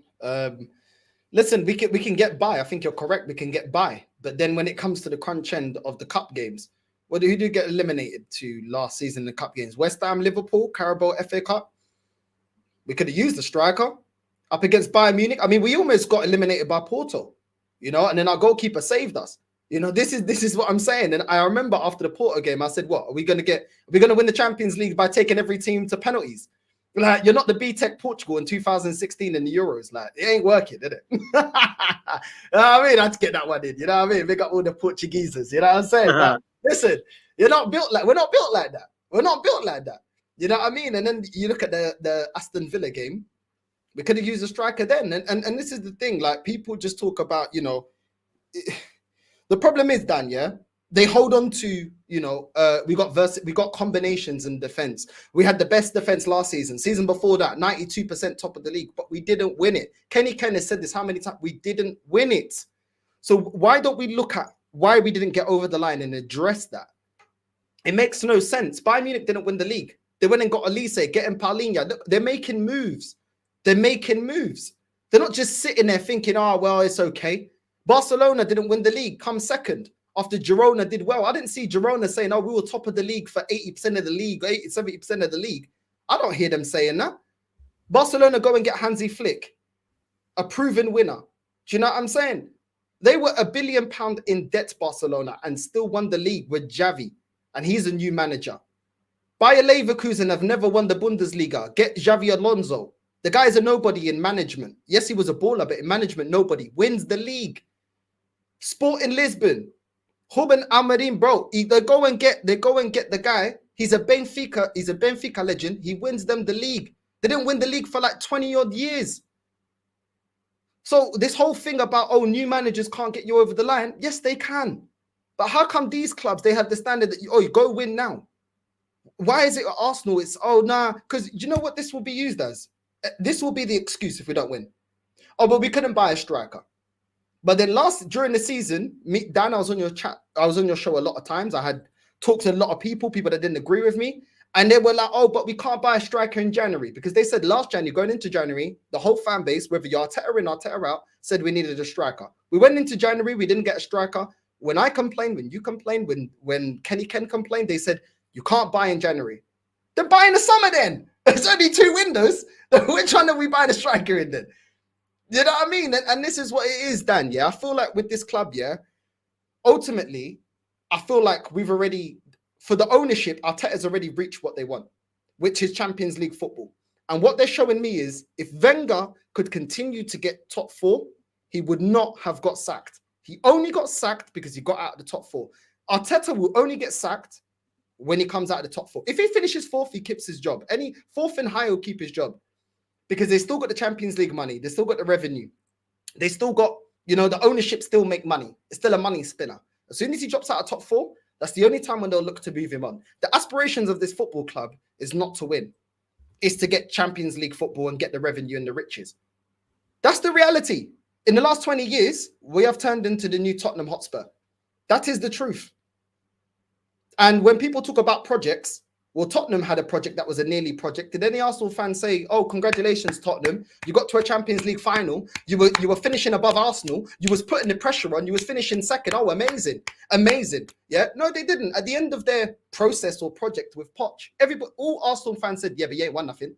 Listen, we can get by. I think you're correct. We can get by. But then when it comes to the crunch end of the cup games, who do you get eliminated to last season in the cup games? West Ham, Liverpool, Carabao, FA Cup. We could have used the striker up against Bayern Munich. I mean, we almost got eliminated by Porto, and then our goalkeeper saved us. This is what I'm saying. And I remember after the Porto game, I said, what, are we going to win the Champions League by taking every team to penalties? Like, you're not the B-Tech Portugal in 2016 in the Euros. Like, it ain't working, is it? You know what I mean? I had to get that one in. You know what I mean? Big up all the Portugueses. You know what I'm saying? But listen, we're not built like that. We're not built like that. You know what I mean? And then you look at the Aston Villa game. We could have used a striker then. And this is the thing. Like, people just talk about, the problem is, Dan, yeah? They hold on to, we got combinations in defense. We had the best defense last season. Season before that, 92% top of the league, but we didn't win it. Kenny Kenneth said this how many times? We didn't win it. So why don't we look at why we didn't get over the line and address that? It makes no sense. Bayern Munich didn't win the league. They went and got Elise, getting Paulinho. They're making moves. They're not just sitting there thinking, oh, well, it's okay. Barcelona didn't win the league, come second. after Girona did well. I didn't see Girona saying, oh, we were top of the league for 80% of the league, 70% of the league. I don't hear them saying that. Barcelona go and get Hansi Flick, a proven winner. Do you know what I'm saying? They were £1 billion in debt, Barcelona, and still won the league with Xavi, and he's a new manager. Bayer Leverkusen have never won the Bundesliga. Get Xavi Alonso. The guy's a nobody in management. Yes, he was a baller, but in management, nobody. Wins the league. Sporting Lisbon. Ruben Amorim, bro. They go and get the guy. He's a Benfica legend. He wins them the league. They didn't win the league for like 20 odd years. So this whole thing about, oh, new managers can't get you over the line. Yes, they can. But how come these clubs, they have the standard that, you go win now? Why is it at Arsenal? It's, oh, nah. Because you know what this will be used as? This will be the excuse if we don't win. Oh, but we couldn't buy a striker. But then during the season, Dan, I was on your chat. I was on your show a lot of times. I had talked to a lot of people that didn't agree with me. And they were like, oh, but we can't buy a striker in January. Because they said last January, going into January, the whole fan base, whether you're Arteta in, Arteta out, said we needed a striker. We went into January, we didn't get a striker. When I complained, when you complained, when Kenny Ken complained, they said, you can't buy in January. Then buy in the summer then. There's only 2 windows. Which one are we buying a striker in then? You know what I mean? And this is what it is, Dan, yeah? I feel like with this club, yeah, ultimately, I feel like we've already, for the ownership, Arteta's already reached what they want, which is Champions League football. And what they're showing me is if Wenger could continue to get top 4, he would not have got sacked. He only got sacked because he got out of the top 4. Arteta will only get sacked when he comes out of the top 4. If he finishes 4th, he keeps his job. Any 4th and higher will keep his job because they still got the Champions League money. They still got the revenue. They still got, the ownership still make money. It's still a money spinner. As soon as he drops out of top 4, that's the only time when they'll look to move him on. The aspirations of this football club is not to win. It's to get Champions League football and get the revenue and the riches. That's the reality. In the last 20 years, we have turned into the new Tottenham Hotspur. That is the truth. And when people talk about projects, well, Tottenham had a project that was a nearly project. Did any Arsenal fans say, oh, congratulations, Tottenham. You got to a Champions League final. You were finishing above Arsenal. You was putting the pressure on. You was finishing second. Oh, amazing. Amazing. Yeah. No, they didn't. At the end of their process or project with Poch, all Arsenal fans said, yeah, but you ain't won nothing.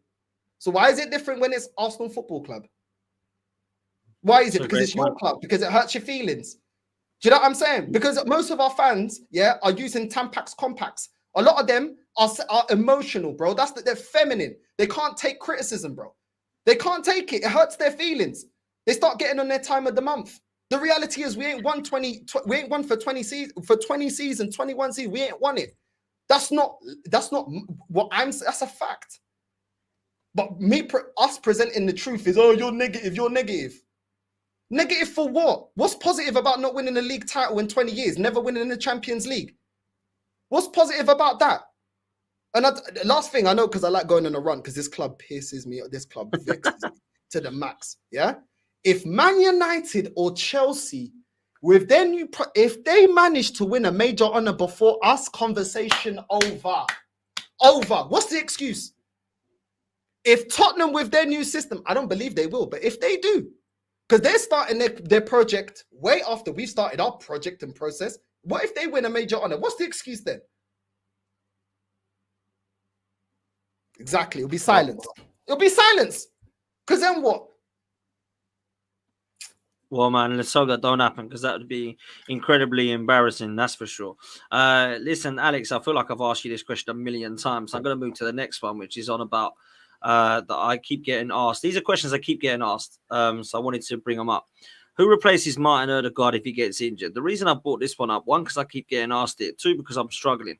So why is it different when it's Arsenal Football Club? Why is it? Because it's your club. Because it hurts your feelings. Do you know what I'm saying? Because most of our fans, yeah, are using Tampax compacts. A lot of them are emotional, bro. They're feminine. They can't take criticism, bro. They can't take it. It hurts their feelings. They start getting on their time of the month. The reality is we ain't won for 20 seasons, 21 seasons. We ain't won it. That's not what I'm saying. That's a fact. But us presenting the truth is, oh, you're negative. Negative for what? What's positive about not winning a league title in 20 years, never winning the Champions League? What's positive about that? And last thing I know, because I like going on a run, because this club pisses me, this club vexes me to the max. Yeah. If Man United or Chelsea, if they manage to win a major honor before us, conversation over. What's the excuse? If Tottenham with their new system, I don't believe they will, but if they do, because they're starting their project way after we started our project and process. What if they win a major honor? What's the excuse then? Exactly. It'll be silence. It'll be silence. Because then what? Well, man, let's hope that don't happen because that would be incredibly embarrassing. That's for sure. Listen, Alex, I feel like I've asked you this question a million times. I'm going to move to the next one, which is on about that I keep getting asked. These are questions I keep getting asked. So I wanted to bring them up. Who replaces Martin Odegaard if he gets injured? The reason I brought this one up, 1, because I keep getting asked it. 2, because I'm struggling.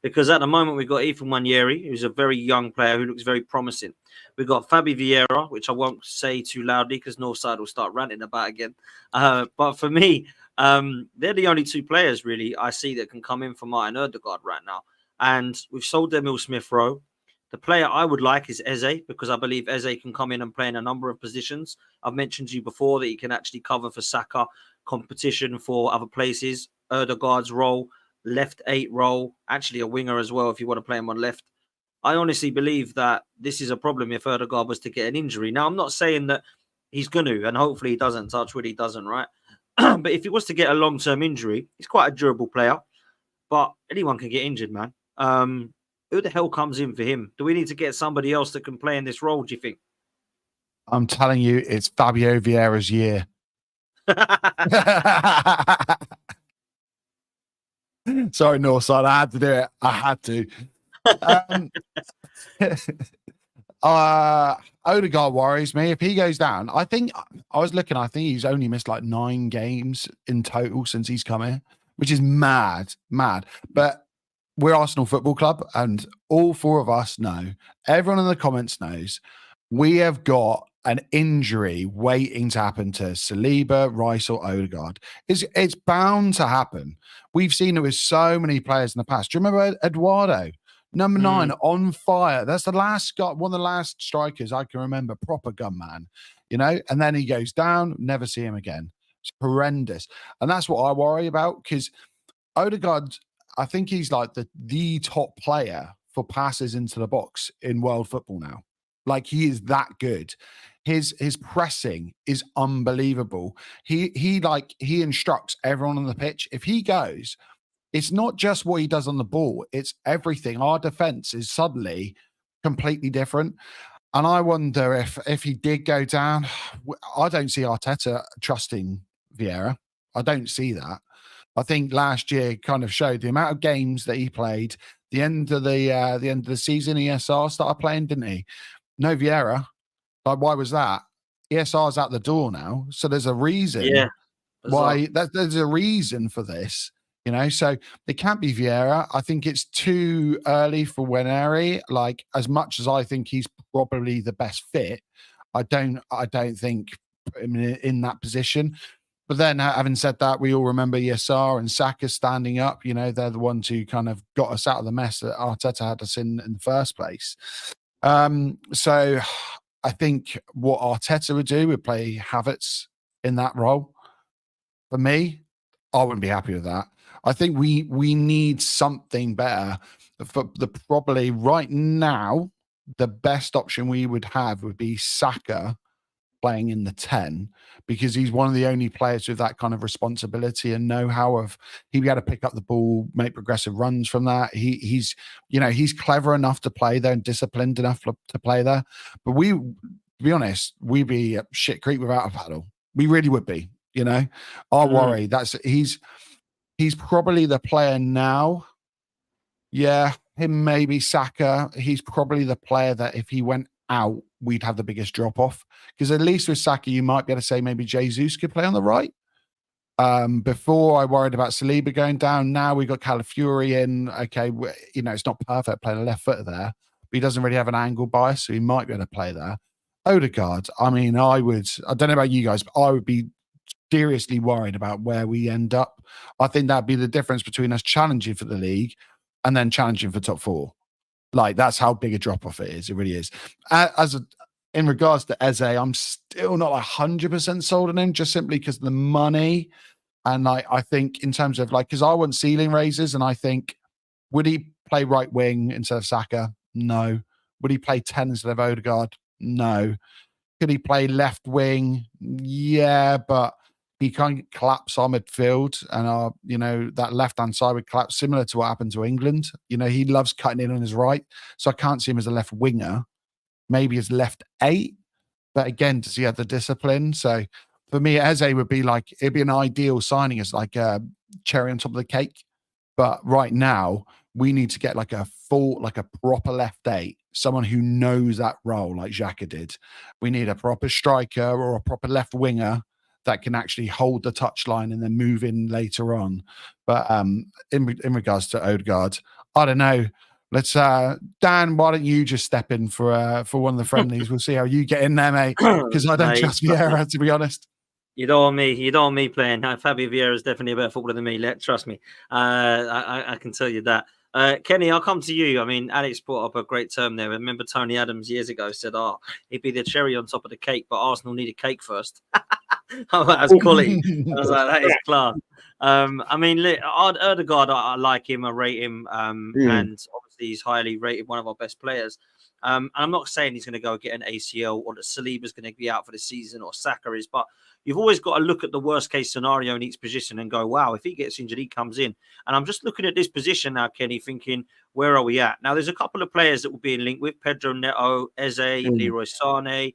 Because at the moment, we've got Ethan Nwaneri, who's a very young player who looks very promising. We've got Fabi Vieira, which I won't say too loudly because Northside will start ranting about again. But for me, they're the only 2 players, really, I see that can come in for Martin Odegaard right now. And we've sold Emil Smith-Rowe. The player I would like is Eze, because I believe Eze can come in and play in a number of positions. I've mentioned to you before that he can actually cover for Saka, competition for other places, Odegaard's role, left 8 role, actually a winger as well if you want to play him on left. I honestly believe that this is a problem if Odegaard was to get an injury. Now, I'm not saying that he's going to, and hopefully he doesn't, touch wood he doesn't, right? But if he was to get a long-term injury, he's quite a durable player. But anyone can get injured, man. Who the hell comes in for him? Do we need to get somebody else that can play in this role, do you think? I'm telling you, it's Fabio Vieira's year. Sorry, Northside. I had to do it. I had to. Odegaard worries me. If he goes down, I think I was looking. I think he's only missed like 9 games in total since he's come here, which is mad. But we're Arsenal Football Club, and all 4 of us know. Everyone in the comments knows we have got an injury waiting to happen to Saliba, Rice, or Odegaard. It's bound to happen. We've seen it with so many players in the past. Do you remember Eduardo? Number 9 on fire. That's the last one of the last strikers I can remember. Proper gunman, and then he goes down, never see him again. It's horrendous. And that's what I worry about, because Odegaard, I think he's like the top player for passes into the box in world football now. Like, he is that good. His pressing is unbelievable. He instructs everyone on the pitch. If he goes, it's not just what he does on the ball, it's everything. Our defense is suddenly completely different. And I wonder if he did go down, I don't see Arteta trusting Vieira. I don't see that. I think last year kind of showed the amount of games that he played. The end of the season, ESR started playing, didn't he? No Vieira. Like, why was that? ESR's out the door now, so there's a reason why. There's a reason for this, So it can't be Vieira. I think it's too early for Waneri. Like, as much as I think he's probably the best fit, I don't think in that position. But then, having said that, we all remember ESR and Saka standing up. They're the ones who kind of got us out of the mess that Arteta had us in the first place. So I think what Arteta would do would play Havertz in that role. For me, I wouldn't be happy with that. I think we need something better. For probably right now, the best option we would have would be Saka playing in the 10, because he's one of the only players with that kind of responsibility and know-how of he'd be able to pick up the ball, make progressive runs from that. He's clever enough to play there and disciplined enough to play there. But to be honest, we'd be at shit creek without a paddle. We really would be, I worry he's probably the player now. Yeah, him, maybe Saka. He's probably the player that if he went out, we'd have the biggest drop off, because at least with Saka, you might be able to say maybe Jesus could play on the right. Before I worried about Saliba going down. Now we've got Calafiori in. Okay, it's not perfect playing a left footer there, but he doesn't really have an angle bias, so he might be able to play there. Odegaard, I mean, I don't know about you guys, but I would be seriously worried about where we end up. I think that'd be the difference between us challenging for the league and then challenging for top 4. Like, that's how big a drop off it is. It really is. In regards to Eze, I'm still not 100% sold on him, just simply because of the money. And I think in terms of because I want ceiling raises, and I think, would he play right wing instead of Saka? No. Would he play 10 instead of Odegaard? No. Could he play left wing? Yeah, but he can't collapse our midfield, and that left-hand side would collapse, similar to what happened to England. He loves cutting in on his right, so I can't see him as a left winger. Maybe as left 8, but again, does he have the discipline? So for me, Eze would be it'd be an ideal signing as like a cherry on top of the cake. But right now, we need to get a proper left 8, someone who knows that role like Xhaka did. We need a proper striker or a proper left winger that can actually hold the touchline and then move in later on. But in regards to Odegaard, I don't know. Let's Dan, why don't you just step in for one of the friendlies? We'll see how you get in there, mate. Because I don't trust Vieira, to be honest. You don't want me playing. Fabio Vieira is definitely a better footballer than me. Trust me. I can tell you that. Kenny, I'll come to you. I mean, Alex brought up a great term there. Remember Tony Adams years ago said, he'd be the cherry on top of the cake, but Arsenal need a cake first. That's quality. I was like, that is class. I mean, Odegaard, I like him, I rate him, and obviously he's highly rated, one of our best players. And I'm not saying he's going to go get an ACL or that Saliba's going to be out for the season or Saka is, but you've always got to look at the worst case scenario in each position and go, wow, if he gets injured, he comes in. And I'm just looking at this position now, Kenny, thinking, where are we at? Now, there's a couple of players that will be in link with Pedro Neto, Eze, Leroy Sane,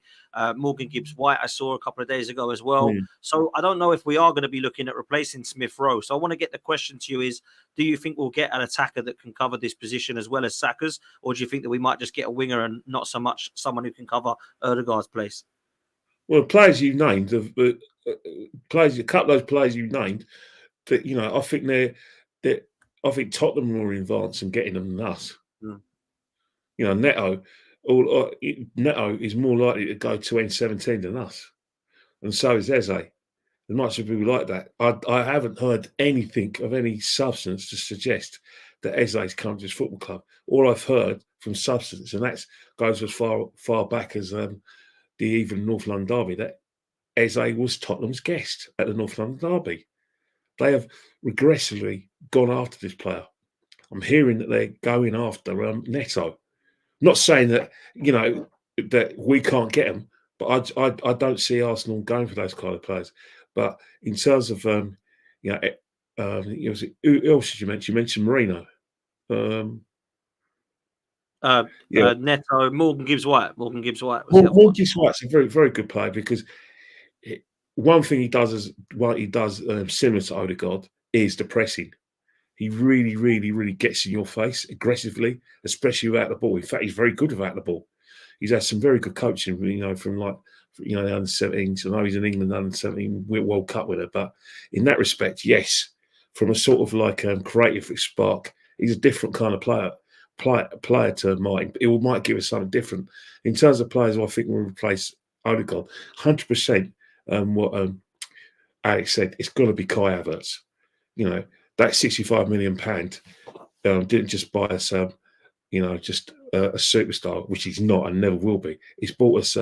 Morgan Gibbs-White I saw a couple of days ago as well. So I don't know if we are going to be looking at replacing Smith-Rowe. So I want to get the question to you is, do you think we'll get an attacker that can cover this position as well as Saka's? Or do you think that we might just get a winger and not so much someone who can cover Odegaard's place? Well, players you named, a couple of those players you named, that I think I think Tottenham are more advanced in getting them than us. Neto is more likely to go to N17 than us, and so is Eze. As much as we like that, I haven't heard anything of any substance to suggest that Eze's come to his football club. All I've heard from substance, and that goes as far back as the even North London derby, that Eze was Tottenham's guest at the North London derby. They have regressively gone after this player. I'm hearing that they're going after Neto. Not saying that that we can't get them, but I don't see Arsenal going for those kind of players. But in terms of who else did you mention? You mentioned Merino. Neto, Morgan Gibbs-White. Morgan Gibbs-White Gibbs-White's a very, very good player because one thing he does similar to Odegaard is the pressing. He really, really, really gets in your face aggressively, especially without the ball. In fact, he's very good without the ball. He's had some very good coaching, from the under-17s. I know he's in England under-17 World Cup winner, but in that respect, yes, from a sort of like creative spark, he's a different kind of player to Martin. It might give us something different. In terms of players who I think will replace Odegaard, 100%. What Alex said, it's going to be Kai Havertz. That £65 million didn't just buy us, just a superstar, which he's not and never will be. It's bought us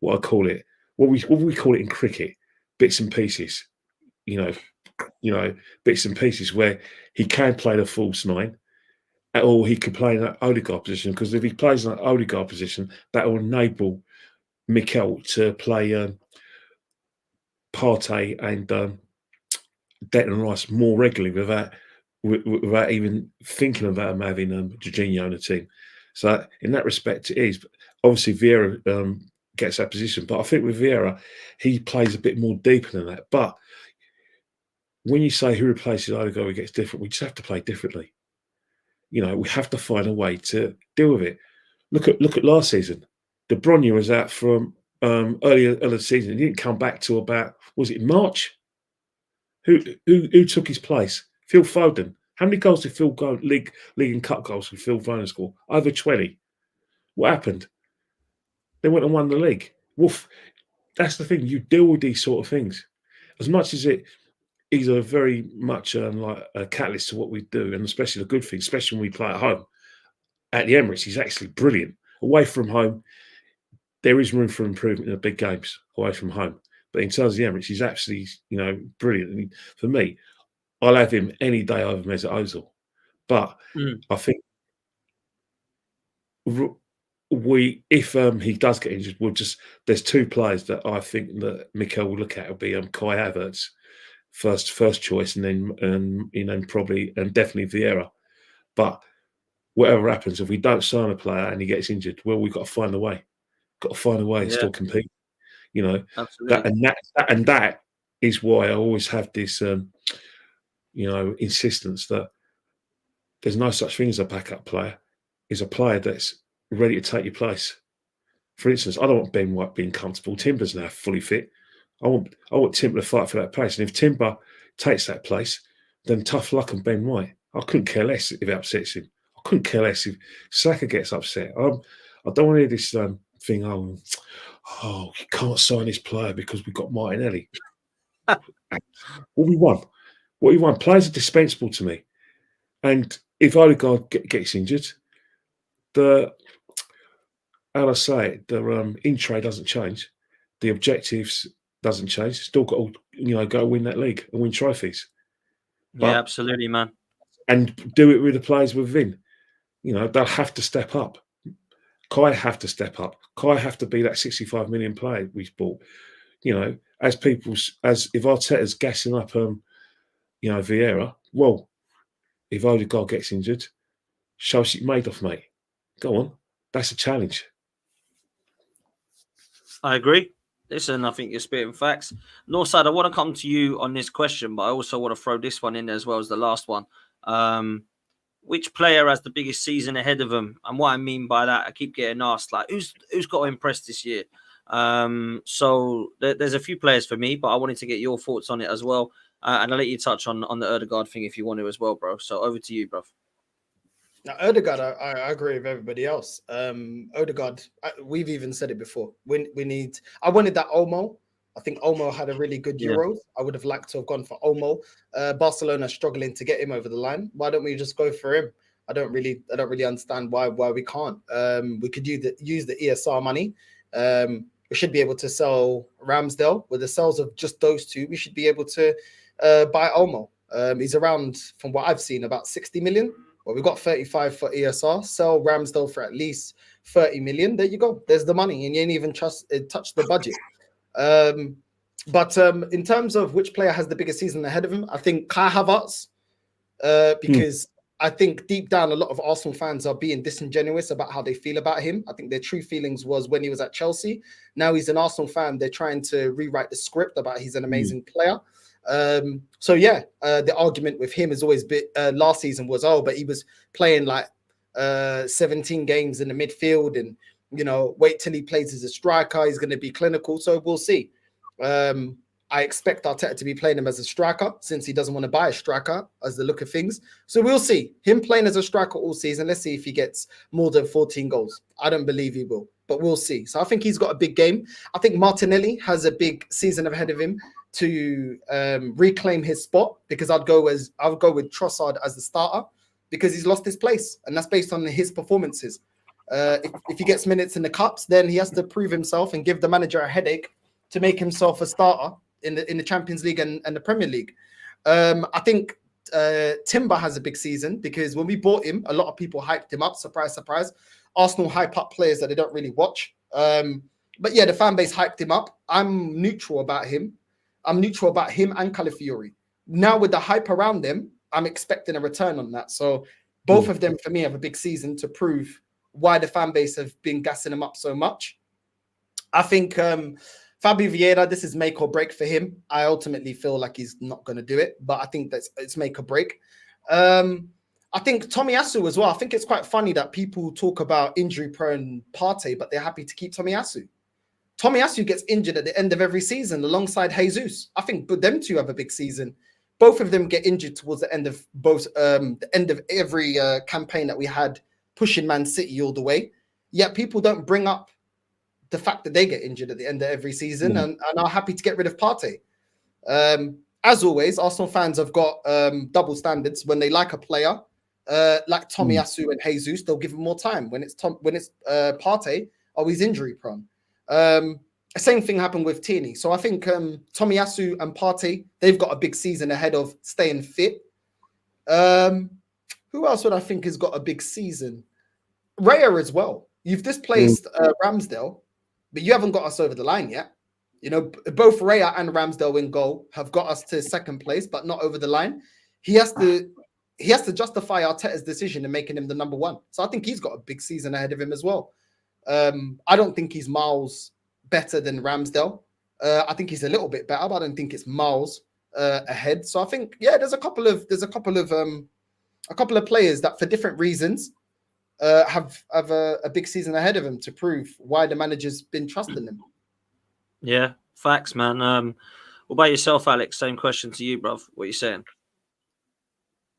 what we call it in cricket, bits and pieces. Bits and pieces where he can play the false nine, or he could play in that Odegaard position. Because if he plays in that Odegaard position, that will enable Mikel to play Partey and Declan Rice more regularly without even thinking about him having Jorginho on the team. So in that respect, it is. But obviously, Vieira gets that position, but I think with Vieira, he plays a bit more deeper than that. But when you say who replaces Odegaard, it gets different. We just have to play differently. We have to find a way to deal with it. Look at last season. De Bruyne was out from earlier in the season. He didn't come back till about, was it March? Who took his place? Phil Foden. How many goals did Phil go league and cup goals did Phil Foden score? Over 20. What happened? They went and won the league. Wolf. That's the thing. You deal with these sort of things. As much as he's a very much like a catalyst to what we do, and especially the good things, especially when we play at home. At the Emirates, he's actually brilliant. Away from home, there is room for improvement in the big games away from home. But in terms of the Emirates, he's absolutely, brilliant. And for me, I'll have him any day over Mesut Ozil. But I think if he does get injured, there's two players that I think that Mikel will look at. Will be Kai Havertz, first choice, and then probably and definitely Vieira. But whatever happens, if we don't sign a player and he gets injured, well, we've got to find a way. Got to find a way and still compete. Absolutely. That is why I always have this, insistence that there's no such thing as a backup player. Is a player that's ready to take your place. For instance, I don't want Ben White being comfortable. Timber's now fully fit. I want Timber to fight for that place. And if Timber takes that place, then tough luck on Ben White. I couldn't care less if it upsets him. I couldn't care less if Saka gets upset. I don't want to hear this thing. Oh, you can't sign this player because we've got Martinelli. What we won. Players are dispensable to me. And if Odegaard gets injured, the in-trade doesn't change. The objectives doesn't change. Still got to, go win that league and win trophies. Yeah, absolutely, man. And do it with the players within. They'll have to step up. Kai have to step up. Kai have to be that 65 million player we've bought. You know, as if Arteta's gassing up, Vieira, well, if Odegaard gets injured, show us it made off, mate. Go on. That's a challenge. I agree. Listen, I think you're spitting facts. Northside, I want to come to you on this question, but I also want to throw this one in there as well as the last one. Which player has the biggest season ahead of them? And what I mean by that, I keep getting asked, like, who's got to impress this year? So there's a few players for me, but I wanted to get your thoughts on it as well. And I'll let you touch on the Odegaard thing if you want to as well, bro. So over to you, bro. Now, Odegaard, I agree with everybody else. Odegaard, we've even said it before. I wanted that Olmo. I think Olmo had a really good Euros. I would have liked to have gone for Olmo. Barcelona struggling to get him over the line. Why don't we just go for him? I don't really understand why we can't. We could use the ESR money. We should be able to sell Ramsdale. With the sales of just those two, we should be able to buy Olmo. He's around, from what I've seen, about 60 million. Well, we've got 35 for ESR. Sell Ramsdale for at least 30 million. There you go. There's the money, and you ain't even touch the budget. But in terms of which player has the biggest season ahead of him, I think Kai Havertz, because I think deep down a lot of Arsenal fans are being disingenuous about how they feel about him. I think their true feelings was when he was at Chelsea. Now he's an Arsenal fan. They're trying to rewrite the script about he's an amazing player. The argument with him has always been last season was, but he was playing like 17 games in the midfield, and wait till he plays as a striker, he's going to be clinical. So we'll see. I expect Arteta to be playing him as a striker, since he doesn't want to buy a striker as the look of things. So we'll see him playing as a striker all season. Let's see if he gets more than 14 goals. I don't believe he will, but we'll see. So I think he's got a big game. I think Martinelli has a big season ahead of him to reclaim his spot, because I'll go with Trossard as the starter, because he's lost his place, and that's based on his performances. If he gets minutes in the cups, then he has to prove himself and give the manager a headache to make himself a starter in the Champions League and the Premier League. I think Timber has a big season, because when we bought him, a lot of people hyped him up. Surprise, surprise. Arsenal hype up players that they don't really watch. But yeah, the fan base hyped him up. I'm neutral about him. I'm neutral about him and Calafiori. Now with the hype around them, I'm expecting a return on that. So both of them, for me, have a big season to prove why the fan base have been gassing him up so much. I think Fabio Vieira, this is make or break for him. I ultimately feel like he's not going to do it, but I think it's make or break. I think Tomiyasu as well. I think it's quite funny that people talk about injury-prone Partey, but they're happy to keep Tomiyasu. Tomiyasu gets injured at the end of every season alongside Jesus. I think them two have a big season. Both of them get injured towards the end of every campaign that we had, pushing Man City all the way. Yet people don't bring up the fact that they get injured at the end of every season and are happy to get rid of Partey. As always, Arsenal fans have got double standards. When they like a player, like Tomiyasu and Jesus, they'll give him more time. When it's Partey, he's injury prone. Same thing happened with Tierney. So I think Tomiyasu and Partey, they've got a big season ahead of staying fit. Who else would I think has got a big season? Raya as well. You've displaced Ramsdale, but you haven't got us over the line yet. Both Raya and Ramsdale in goal have got us to second place, but not over the line. He has to justify Arteta's decision in making him the number one. So I think he's got a big season ahead of him as well. I don't think he's miles better than Ramsdale. I think he's a little bit better, but I don't think it's miles ahead. So I think there's a couple of players that for different reasons have a big season ahead of him to prove why the manager's been trusting them. Yeah, facts, man. What about yourself, Alex? Same question to you, bruv. What are you saying?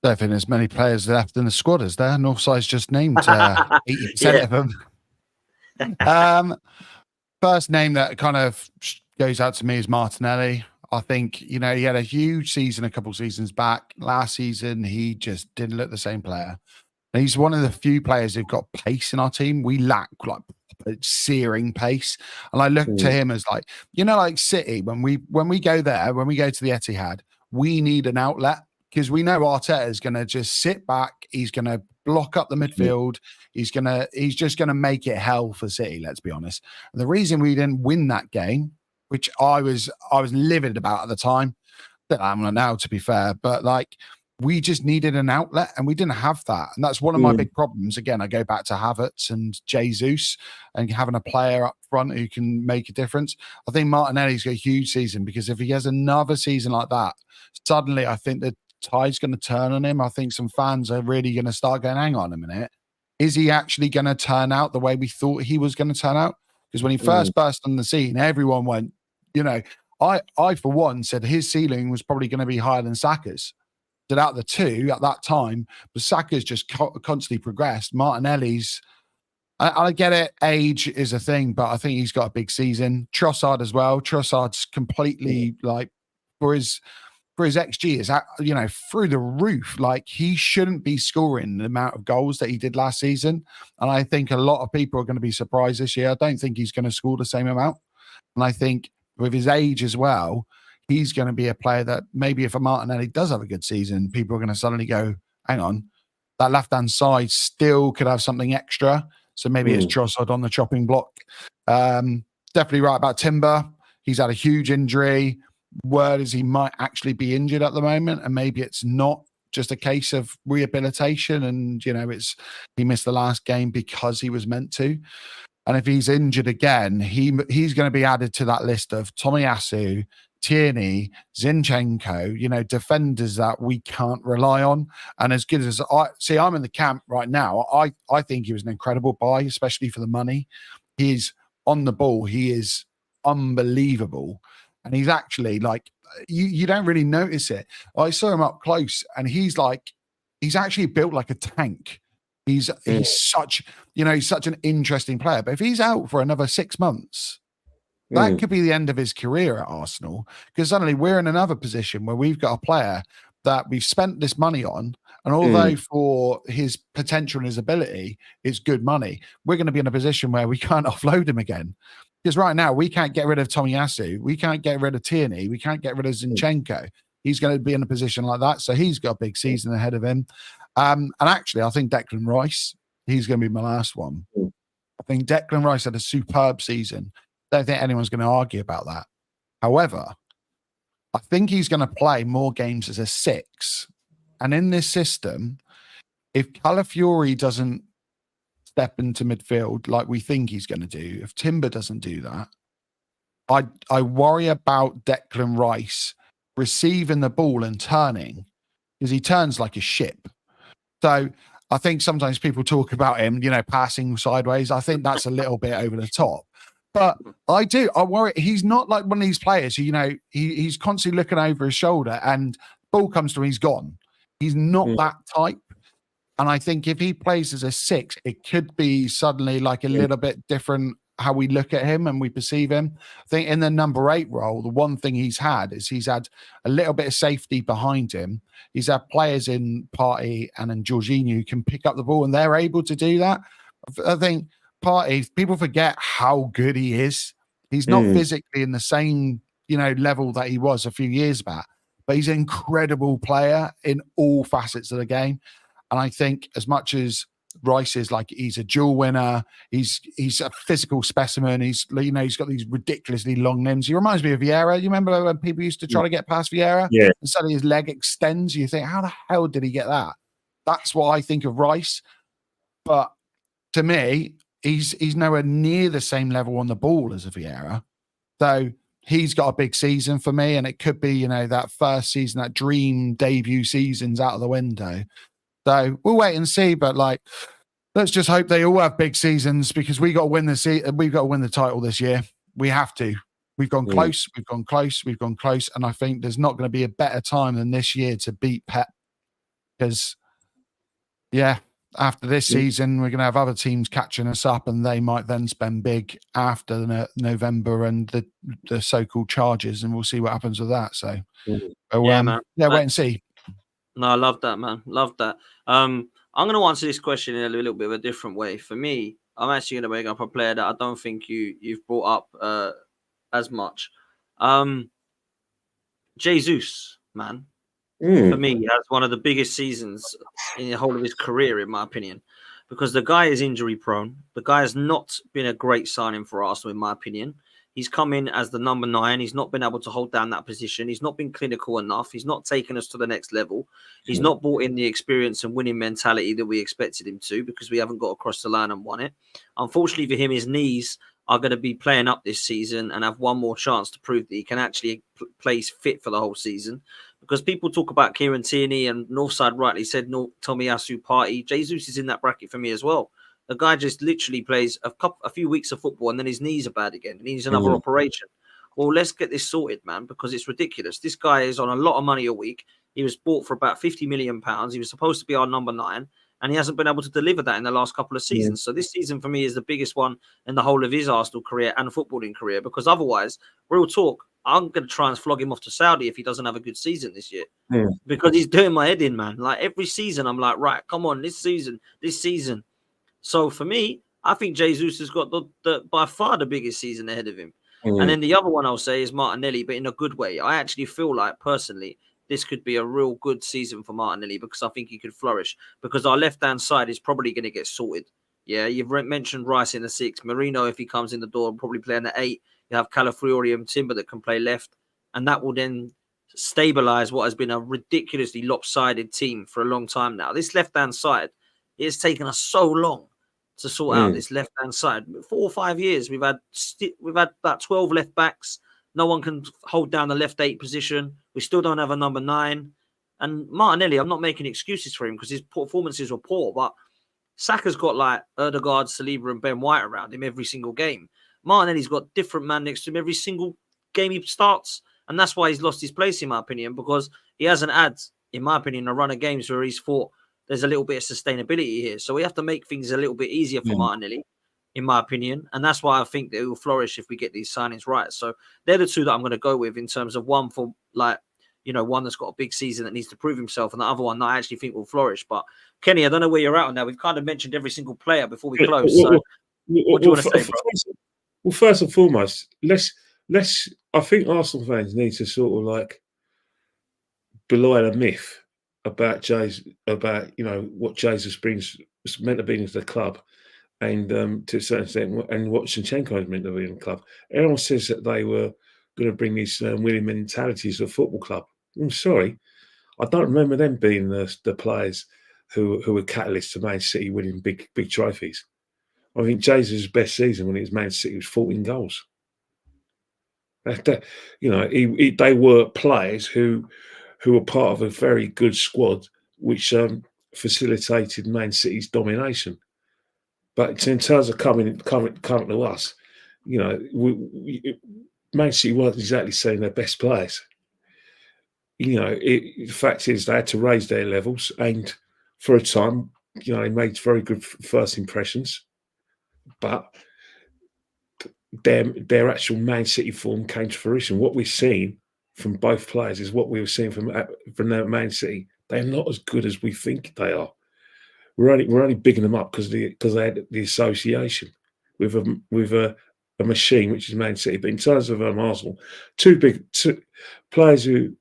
I don't think there's many players left in the squad, is there? Northside's just named 80% of them. First name that kind of goes out to me is Martinelli. I think, he had a huge season a couple seasons back. Last season, he just didn't look the same player. And he's one of the few players who've got pace in our team. We lack searing pace. And I look to him as like City, when we go there, when we go to the Etihad, we need an outlet. because we know Arteta is going to just sit back. He's going to block up the midfield. He's just going to make it hell for City. Let's be honest. And the reason we didn't win that game, which I was livid about at the time, that I'm now, to be fair, but like we just needed an outlet and we didn't have that. And that's one of my big problems. Again, I go back to Havertz and Jesus and having a player up front who can make a difference. I think Martinelli's got a huge season, because if he has another season like that, suddenly I think the tide's going to turn on him. I think some fans are really going to start going, hang on a minute. Is he actually going to turn out the way we thought he was going to turn out? Because when he first burst on the scene, everyone went, I for one said his ceiling was probably going to be higher than Saka's. That out of the two at that time, but Saka's just constantly progressed. Martinelli's, I get it, age is a thing, but I think he's got a big season. Trossard as well. Trossard's completely like for his XG is through the roof. Like he shouldn't be scoring the amount of goals that he did last season, and I think a lot of people are going to be surprised this year. I don't think he's going to score the same amount, and I think with his age as well, he's going to be a player that maybe if a Martinelli does have a good season, people are going to suddenly go, hang on, that left-hand side still could have something extra. So maybe it's Trossard on the chopping block. Definitely right about Timber. He's had a huge injury. Word is he might actually be injured at the moment, and maybe it's not just a case of rehabilitation and, he missed the last game because he was meant to. And if he's injured again, he's going to be added to that list of Tomiyasu, Tierney, Zinchenko, defenders that we can't rely on. And as good as I'm in the camp right now, I think he was an incredible buy, especially for the money. He's on the ball. He is unbelievable. And he's actually like, you don't really notice it. I saw him up close and he's actually built like a tank. He's such an interesting player. But if he's out for another 6 months, that could be the end of his career at Arsenal, because suddenly we're in another position where we've got a player that we've spent this money on. And although for his potential and his ability, it's good money, we're going to be in a position where we can't offload him again. Because right now we can't get rid of Tomiyasu. We can't get rid of Tierney. We can't get rid of Zinchenko. He's going to be in a position like that. So he's got a big season ahead of him. And actually, I think Declan Rice, he's going to be my last one. I think Declan Rice had a superb season. Don't think anyone's going to argue about that. However, I think he's going to play more games as a 6. And in this system, if Calafiori doesn't step into midfield like we think he's going to do, if Timber doesn't do that, I worry about Declan Rice receiving the ball and turning, because he turns like a ship. So I think sometimes people talk about him, passing sideways. I think that's a little bit over the top. But I worry. He's not like one of these players who, he's constantly looking over his shoulder and ball comes to him, he's gone. He's not that type. And I think if he plays as a 6, it could be suddenly like a little bit different how we look at him and we perceive him. I think in the number 8 role, the one thing he's had is he's had a little bit of safety behind him. He's had players in Partey and in Jorginho who can pick up the ball, and they're able to do that. I think Partey, people forget how good he is. He's not physically in the same, level that he was a few years back, but he's an incredible player in all facets of the game. And I think as much as Rice is like, he's a dual winner, he's a physical specimen, he's got these ridiculously long limbs. He reminds me of Vieira. You remember when people used to try to get past Vieira? Yeah. And suddenly his leg extends. You think, how the hell did he get that? That's what I think of Rice. But to me, he's nowhere near the same level on the ball as a Vieira. So he's got a big season for me, and it could be, that first season, that dream debut season's out of the window. So we'll wait and see, but let's just hope they all have big seasons, because we got to win we've got to win the title this year. We have to. We've gone close. We've gone close. We've gone close, and I think there's not going to be a better time than this year to beat Pep, because after this season, we're going to have other teams catching us up, and they might then spend big after November and the so-called charges, and we'll see what happens with that. So, man. Wait and see. No, I love that, man. Love that. I'm going to answer this question in a little bit of a different way. For me, I'm actually going to bring up a player that I don't think you've brought up as much. Jesus, man. for me, he has one of the biggest seasons in the whole of his career, in my opinion, because the guy is injury prone. The guy has not been a great signing for Arsenal, in my opinion. He's come in as the number 9. He's not been able to hold down that position. He's not been clinical enough. He's not taken us to the next level. He's not brought in the experience and winning mentality that we expected him to, because we haven't got across the line and won it. Unfortunately for him, his knees are going to be playing up this season and have one more chance to prove that he can actually play fit for the whole season. Because people talk about Kieran Tierney, and Northside rightly said Tomiyasu Partey. Jesus is in that bracket for me as well. The guy just literally plays a few weeks of football and then his knees are bad again. He needs another operation. Well, let's get this sorted, man, because it's ridiculous. This guy is on a lot of money a week. He was bought for about £50 million. He was supposed to be our number 9, and he hasn't been able to deliver that in the last couple of seasons. So this season for me is the biggest one in the whole of his Arsenal career and footballing career, because otherwise, real talk, I'm going to try and flog him off to Saudi if he doesn't have a good season this year, because he's doing my head in, man. Like every season, I'm like, right, come on, this season. So for me, I think Jesus has got the by far the biggest season ahead of him. And then the other one I'll say is Martinelli, but in a good way. I actually feel like, personally, this could be a real good season for Martinelli, because I think he could flourish, because our left-hand side is probably going to get sorted. Yeah, you've mentioned Rice in the 6. Merino, if he comes in the door, will probably play in the 8. You have Calafiori and Timber that can play left, and that will then stabilize what has been a ridiculously lopsided team for a long time now. This left-hand side, it has taken us so long to sort out this left-hand side. 4 or 5 years, we've had about 12 left backs. No one can hold down the left 8 position. We still don't have a number 9. And Martinelli, I'm not making excuses for him because his performances were poor, but Saka's got like Odegaard, Saliba and Ben White around him every single game. Martinelli's got different man next to him every single game he starts. And that's why he's lost his place, in my opinion, because he hasn't had, in my opinion, a run of games where he's thought there's a little bit of sustainability here. So we have to make things a little bit easier for Martinelli, in my opinion. And that's why I think that it will flourish if we get these signings right. So they're the two that I'm going to go with in terms of one for like, you know, one that's got a big season that needs to prove himself, and the other one that I actually think will flourish. But Kenny, I don't know where you're at on that. We've kind of mentioned every single player before we close. So what do you want to say, bro? Well, first and foremost, let's. I think Arsenal fans need to sort of like belie the myth about what Jesus brings was meant to be into the club, and to a certain extent, and what Zinchenko is meant to be in the club. Everyone says that they were going to bring these winning mentalities to a football club. I'm sorry, I don't remember them being the players who were catalysts to Man City winning big trophies. I think Jesus' best season when he was Man City was 14 goals. They were players who were part of a very good squad, which facilitated Man City's domination. But in terms of coming to us, you know, Man City weren't exactly saying their best players. You know, the fact is they had to raise their levels, and for a time, you know, they made very good first impressions, but their actual Man City form came to fruition. What we've seen from both players is what we were seeing from Man City. They're not as good as we think they are. We're only bigging them up because they had the association with a machine, which is Man City. But in terms of Arsenal, two players who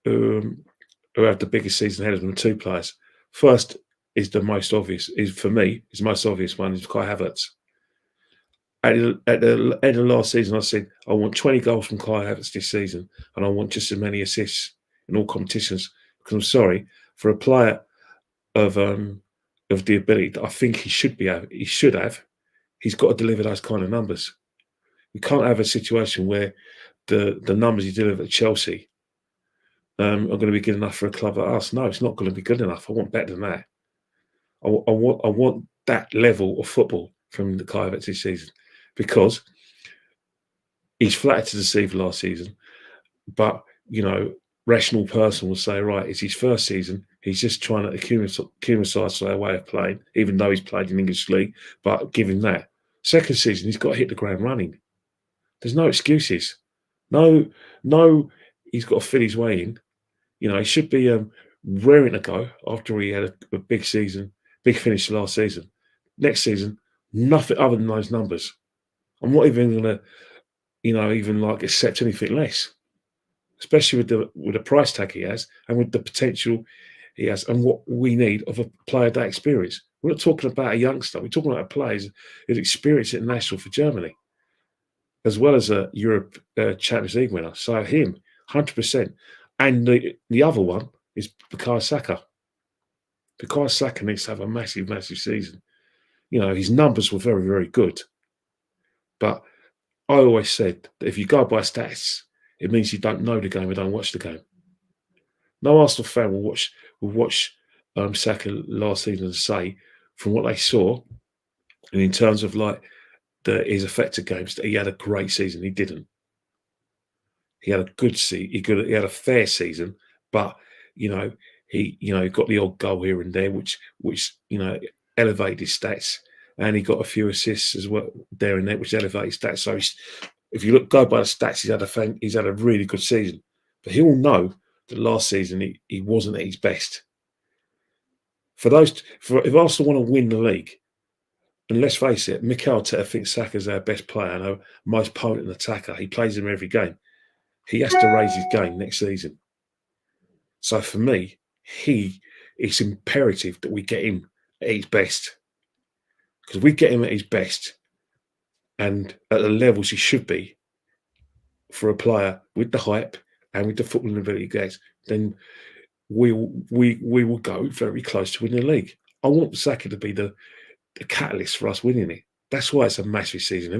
have the biggest season ahead of them, 2 players. First is the most obvious. For me, the most obvious one is Kai Havertz. At the end of last season, I said I want 20 goals from Kai Havertz this season, and I want just as many assists in all competitions. Because I'm sorry, for a player of the ability that I think he should have, he's got to deliver those kind of numbers. We can't have a situation where the numbers he delivered at Chelsea are going to be good enough for a club like us. No, it's not going to be good enough. I want better than that. I want that level of football from the Kai Havertz this season, because he's flattered to deceive last season. But, you know, rational person will say, right, it's his first season. He's just trying to acclimatise their way of playing, even though he's played in English league. But give him that. Second season, he's got to hit the ground running. There's no excuses. No, he's got to fit his way in. You know, he should be raring to go after he had a big season, big finish last season. Next season, nothing other than those numbers. I'm not even going to, you know, even like accept anything less. especially with the price tag he has and with the potential he has and what we need of a player that experience. We're not talking about a youngster. We're talking about a player who's experienced international for Germany, as well as a Europe Champions League winner. So him, 100%. And the other one is Bukayo Saka. Bukayo Saka needs to have a massive, massive season. You know, his numbers were very, very good. But I always said that if you go by stats, it means you don't know the game and don't watch the game. No Arsenal fan will watch Saka last season and say, from what they saw, and in terms of like his affected games, that he had a great season. He didn't. He had a good season. He had a fair season, but he got the odd goal here and there, which elevated his stats, and he got a few assists as well there and there, which elevated his stats. So if you go by the stats, he's had a really good season. But he will know that last season he wasn't at his best. If Arsenal want to win the league, and let's face it, Mikel Arteta thinks Saka's our best player and our most potent attacker. He plays him every game. He has to raise his game next season. So for me, it's imperative that we get him at his best. Because we get him at his best and at the levels he should be for a player with the hype and with the footballing ability he gets, then we will go very close to winning the league. I want Saka to be the catalyst for us winning it. That's why it's a massive season.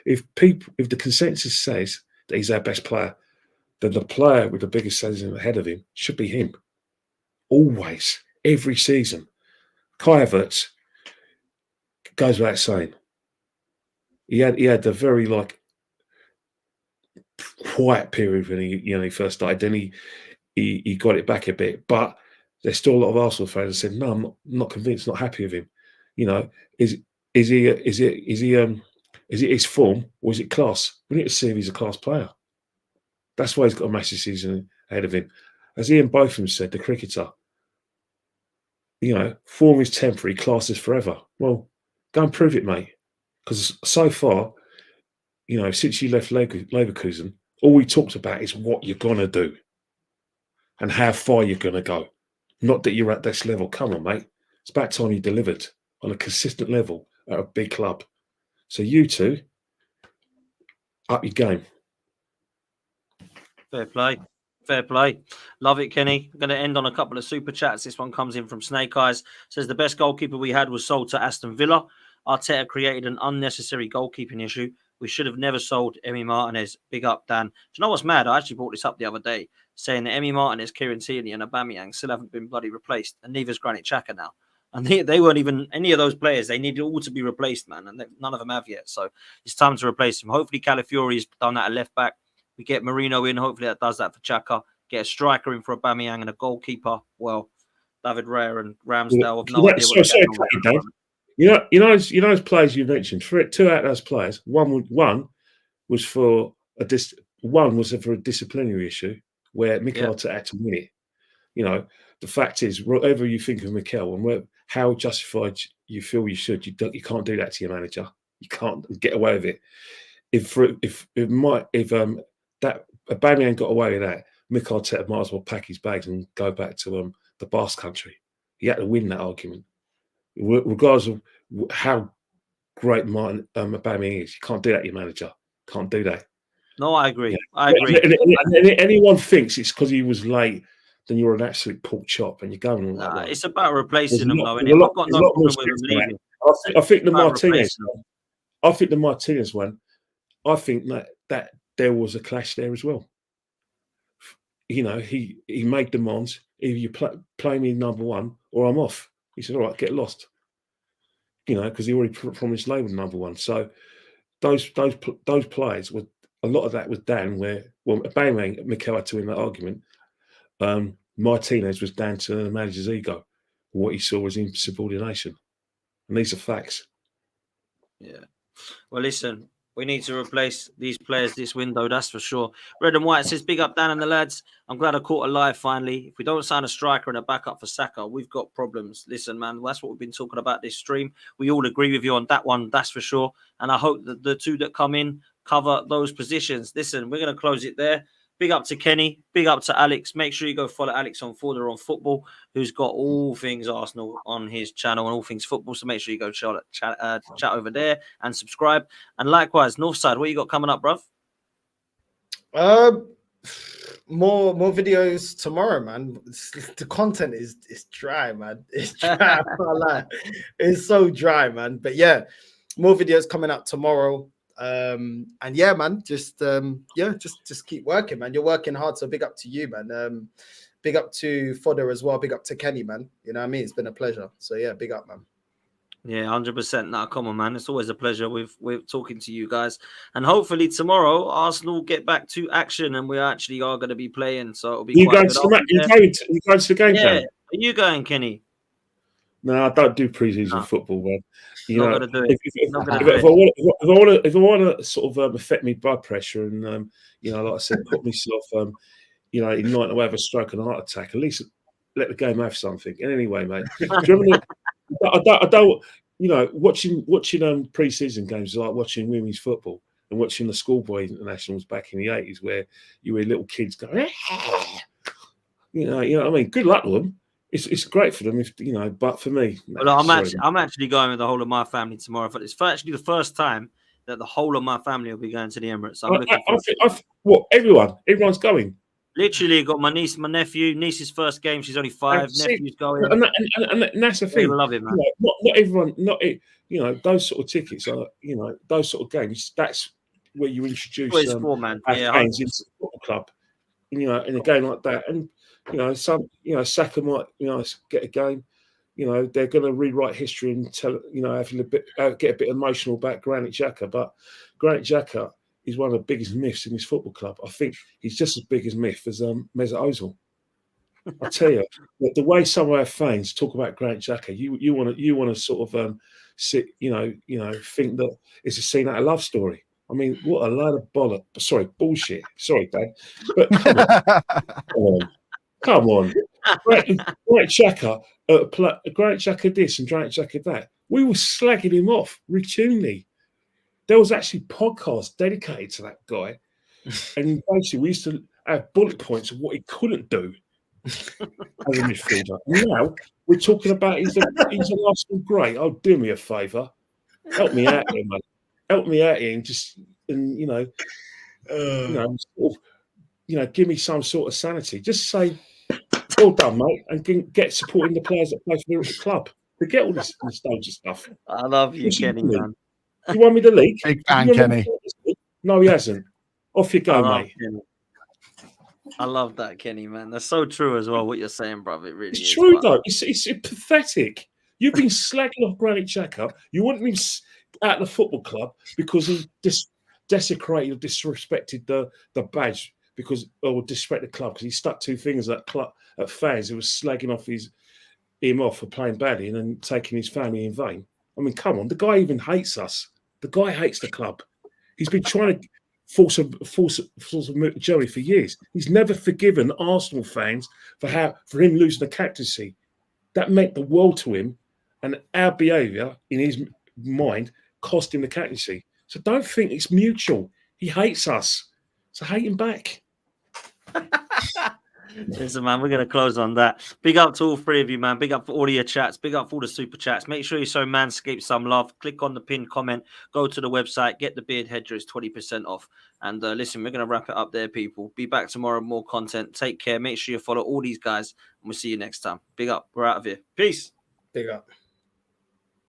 If the consensus says that he's our best player, then the player with the biggest season ahead of him should be him. Always, every season. Kai Havertz goes without saying. He had the very quiet period when he first started. Then he got it back a bit, but there's still a lot of Arsenal fans that said, "No, I'm not convinced, not happy with him." You know, is it his form or is it class? We need to see if he's a class player. That's why he's got a massive season ahead of him. As Ian Botham said, the cricketer, form is temporary, class is forever. Well, go and prove it, mate. Because so far, since you left Leverkusen, all we talked about is what you're going to do and how far you're going to go. Not that you're at this level. Come on, mate. It's about time you delivered on a consistent level at a big club. So you two, up your game. Fair play. Fair play. Love it, Kenny. I'm going to end on a couple of super chats. This one comes in from Snake Eyes. Says the best goalkeeper we had was sold to Aston Villa. Arteta created an unnecessary goalkeeping issue. We should have never sold Emi Martinez. Big up, Dan. Do you know what's mad? I actually brought this up the other day, saying that Emi Martinez, Kieran Tierney and Aubameyang still haven't been bloody replaced, and neither's Granit Xhaka now. And they weren't even any of those players. They needed all to be replaced, man, and none of them have yet. So it's time to replace them. Hopefully Calafiori's done that at left back. We get Merino in. Hopefully that does that for Xhaka. Get a striker in for Aubameyang and a goalkeeper. Well, David Raya and Ramsdale have no idea what's going on. You know those players you mentioned. Two out of those players, one was for a disciplinary issue where Mikel Arteta had to win it. The fact is, whatever you think of Mikel and how justified you feel you should, you can't do that to your manager. You can't get away with it. If that Aubameyang got away with that, Mikel Arteta might as well pack his bags and go back to the Basque country. He had to win that argument, regardless of how great Aubameyang is. You can't do that to your manager. Can't do that. No, I agree. I agree. And anyone thinks it's because he was late, then you're an absolute pork chop and you're going on that way. It's about replacing him, though. I've got no problem with him leaving. I think the Martinez one. I think that there was a clash there as well. He made demands. Either you play me number one or I'm off. He said, all right, get lost. Because he already promised label number one. So those players were, a lot of that was down Aubameyang, Mikel had to win that argument. Martinez was down to the manager's ego. What he saw was insubordination. And these are facts. Yeah. Well, listen, we need to replace these players this window, that's for sure. Red and White says, big up Dan and the lads. I'm glad I caught a live finally. If we don't sign a striker and a backup for Saka, we've got problems. Listen, man, that's what we've been talking about this stream. We all agree with you on that one, that's for sure. And I hope that the two that come in cover those positions. Listen, we're going to close it there. Big up to Kenny. Big up to Alex. Make sure you go follow Alex on Forder on Football, who's got all things Arsenal on his channel and all things football. So make sure you go chat over there and subscribe. And likewise, Northside, what you got coming up, bruv? More videos tomorrow, man. The content is dry, man. It's dry. I can't lie. It's so dry, man. But yeah, more videos coming out tomorrow. And yeah, man, just keep working, man. You're working hard, so big up to you, man. Big up to Fodder as well. Big up to Kenny, man. You know what I mean? It's been a pleasure. So yeah, big up, man. Yeah, 100%. Nah, come on, man. It's always a pleasure with talking to you guys. And hopefully tomorrow, Arsenal get back to action and we actually are going to be playing. So it'll be you quite going good. you going to the game, yeah. Karen? Are you going, Kenny? No, I don't do pre-season football, man. You know, if I want to sort of affect me blood pressure and you know, like I said, put myself you know, in night away have a stroke and a heart attack, at least let the game have something. And anyway, mate, do you remember I don't, you know, watching pre-season games is like watching women's football and watching the schoolboy internationals back in the 80s where you were little kids going, you know what I mean? Good luck to them. It's great for them, if you know, but for me, well, I'm actually going with the whole of my family tomorrow. But it's actually the first time that the whole of my family will be going to the Emirates. Everyone's going. Literally, got my niece, my nephew. Niece's first game. She's only 5. Nephew's going. And that's the thing. Love it, man. Not everyone. You know, those sort of tickets are. You know, those sort of games. That's where you introduce fans into the football club. You know, in a game like that, and you know, Saka might get a game. You know, they're going to rewrite history and tell. You know, get a bit emotional about Granit Xhaka, but Granit Xhaka is one of the biggest myths in this football club. I think he's just as big as myth as Mesut Ozil. I tell you, the way some of our fans talk about Granit Xhaka, you want to sort of sit, you know, think that it's a scene out of Love Story. I mean, what a load of bullshit. Sorry, Dad, but come on. Granit Xhaka, Granit Xhaka this and Granit Xhaka that. We were slagging him off routinely. There was actually podcasts dedicated to that guy. And basically, we used to have bullet points of what he couldn't do as a midfielder. Now, we're talking about he's an Arsenal great. Oh, do me a favour. Help me out here, mate. Help me out here and give me some sort of sanity. Just say, well done, mate, and get supporting the players that play for the club. Forget all this nostalgia stuff. I love you, Kenny, man. You won me the league? Big fan, Kenny. No, he hasn't. Off you go, mate. I love that, Kenny, man. That's so true as well, what you're saying, brother. It really is. It's true, though. It's pathetic. You've been slagging off Granit Xhaka. You wouldn't be at the football club because he desecrated or disrespected the badge or disrespect the club because he stuck two fingers at fans who was slagging off him off for playing badly and then taking his family in vain. I mean, come on. The guy even hates us. The guy hates the club. He's been trying to force a Joey for years. He's never forgiven Arsenal fans for him losing the captaincy. That meant the world to him, and our behaviour in his mind cost him the captaincy. So don't think it's mutual. He hates us. So hate him back. Listen, man, we're going to close on that. Big up to all three of you, man. Big up for all of your chats. Big up for all the super chats. Make sure you show Manscaped some love. Click on the pinned comment. Go to the website. Get the beard hedger. It's 20% off. And listen, we're going to wrap it up there, people. Be back tomorrow with more content. Take care. Make sure you follow all these guys. And we'll see you next time. Big up. We're out of here. Peace. Big up.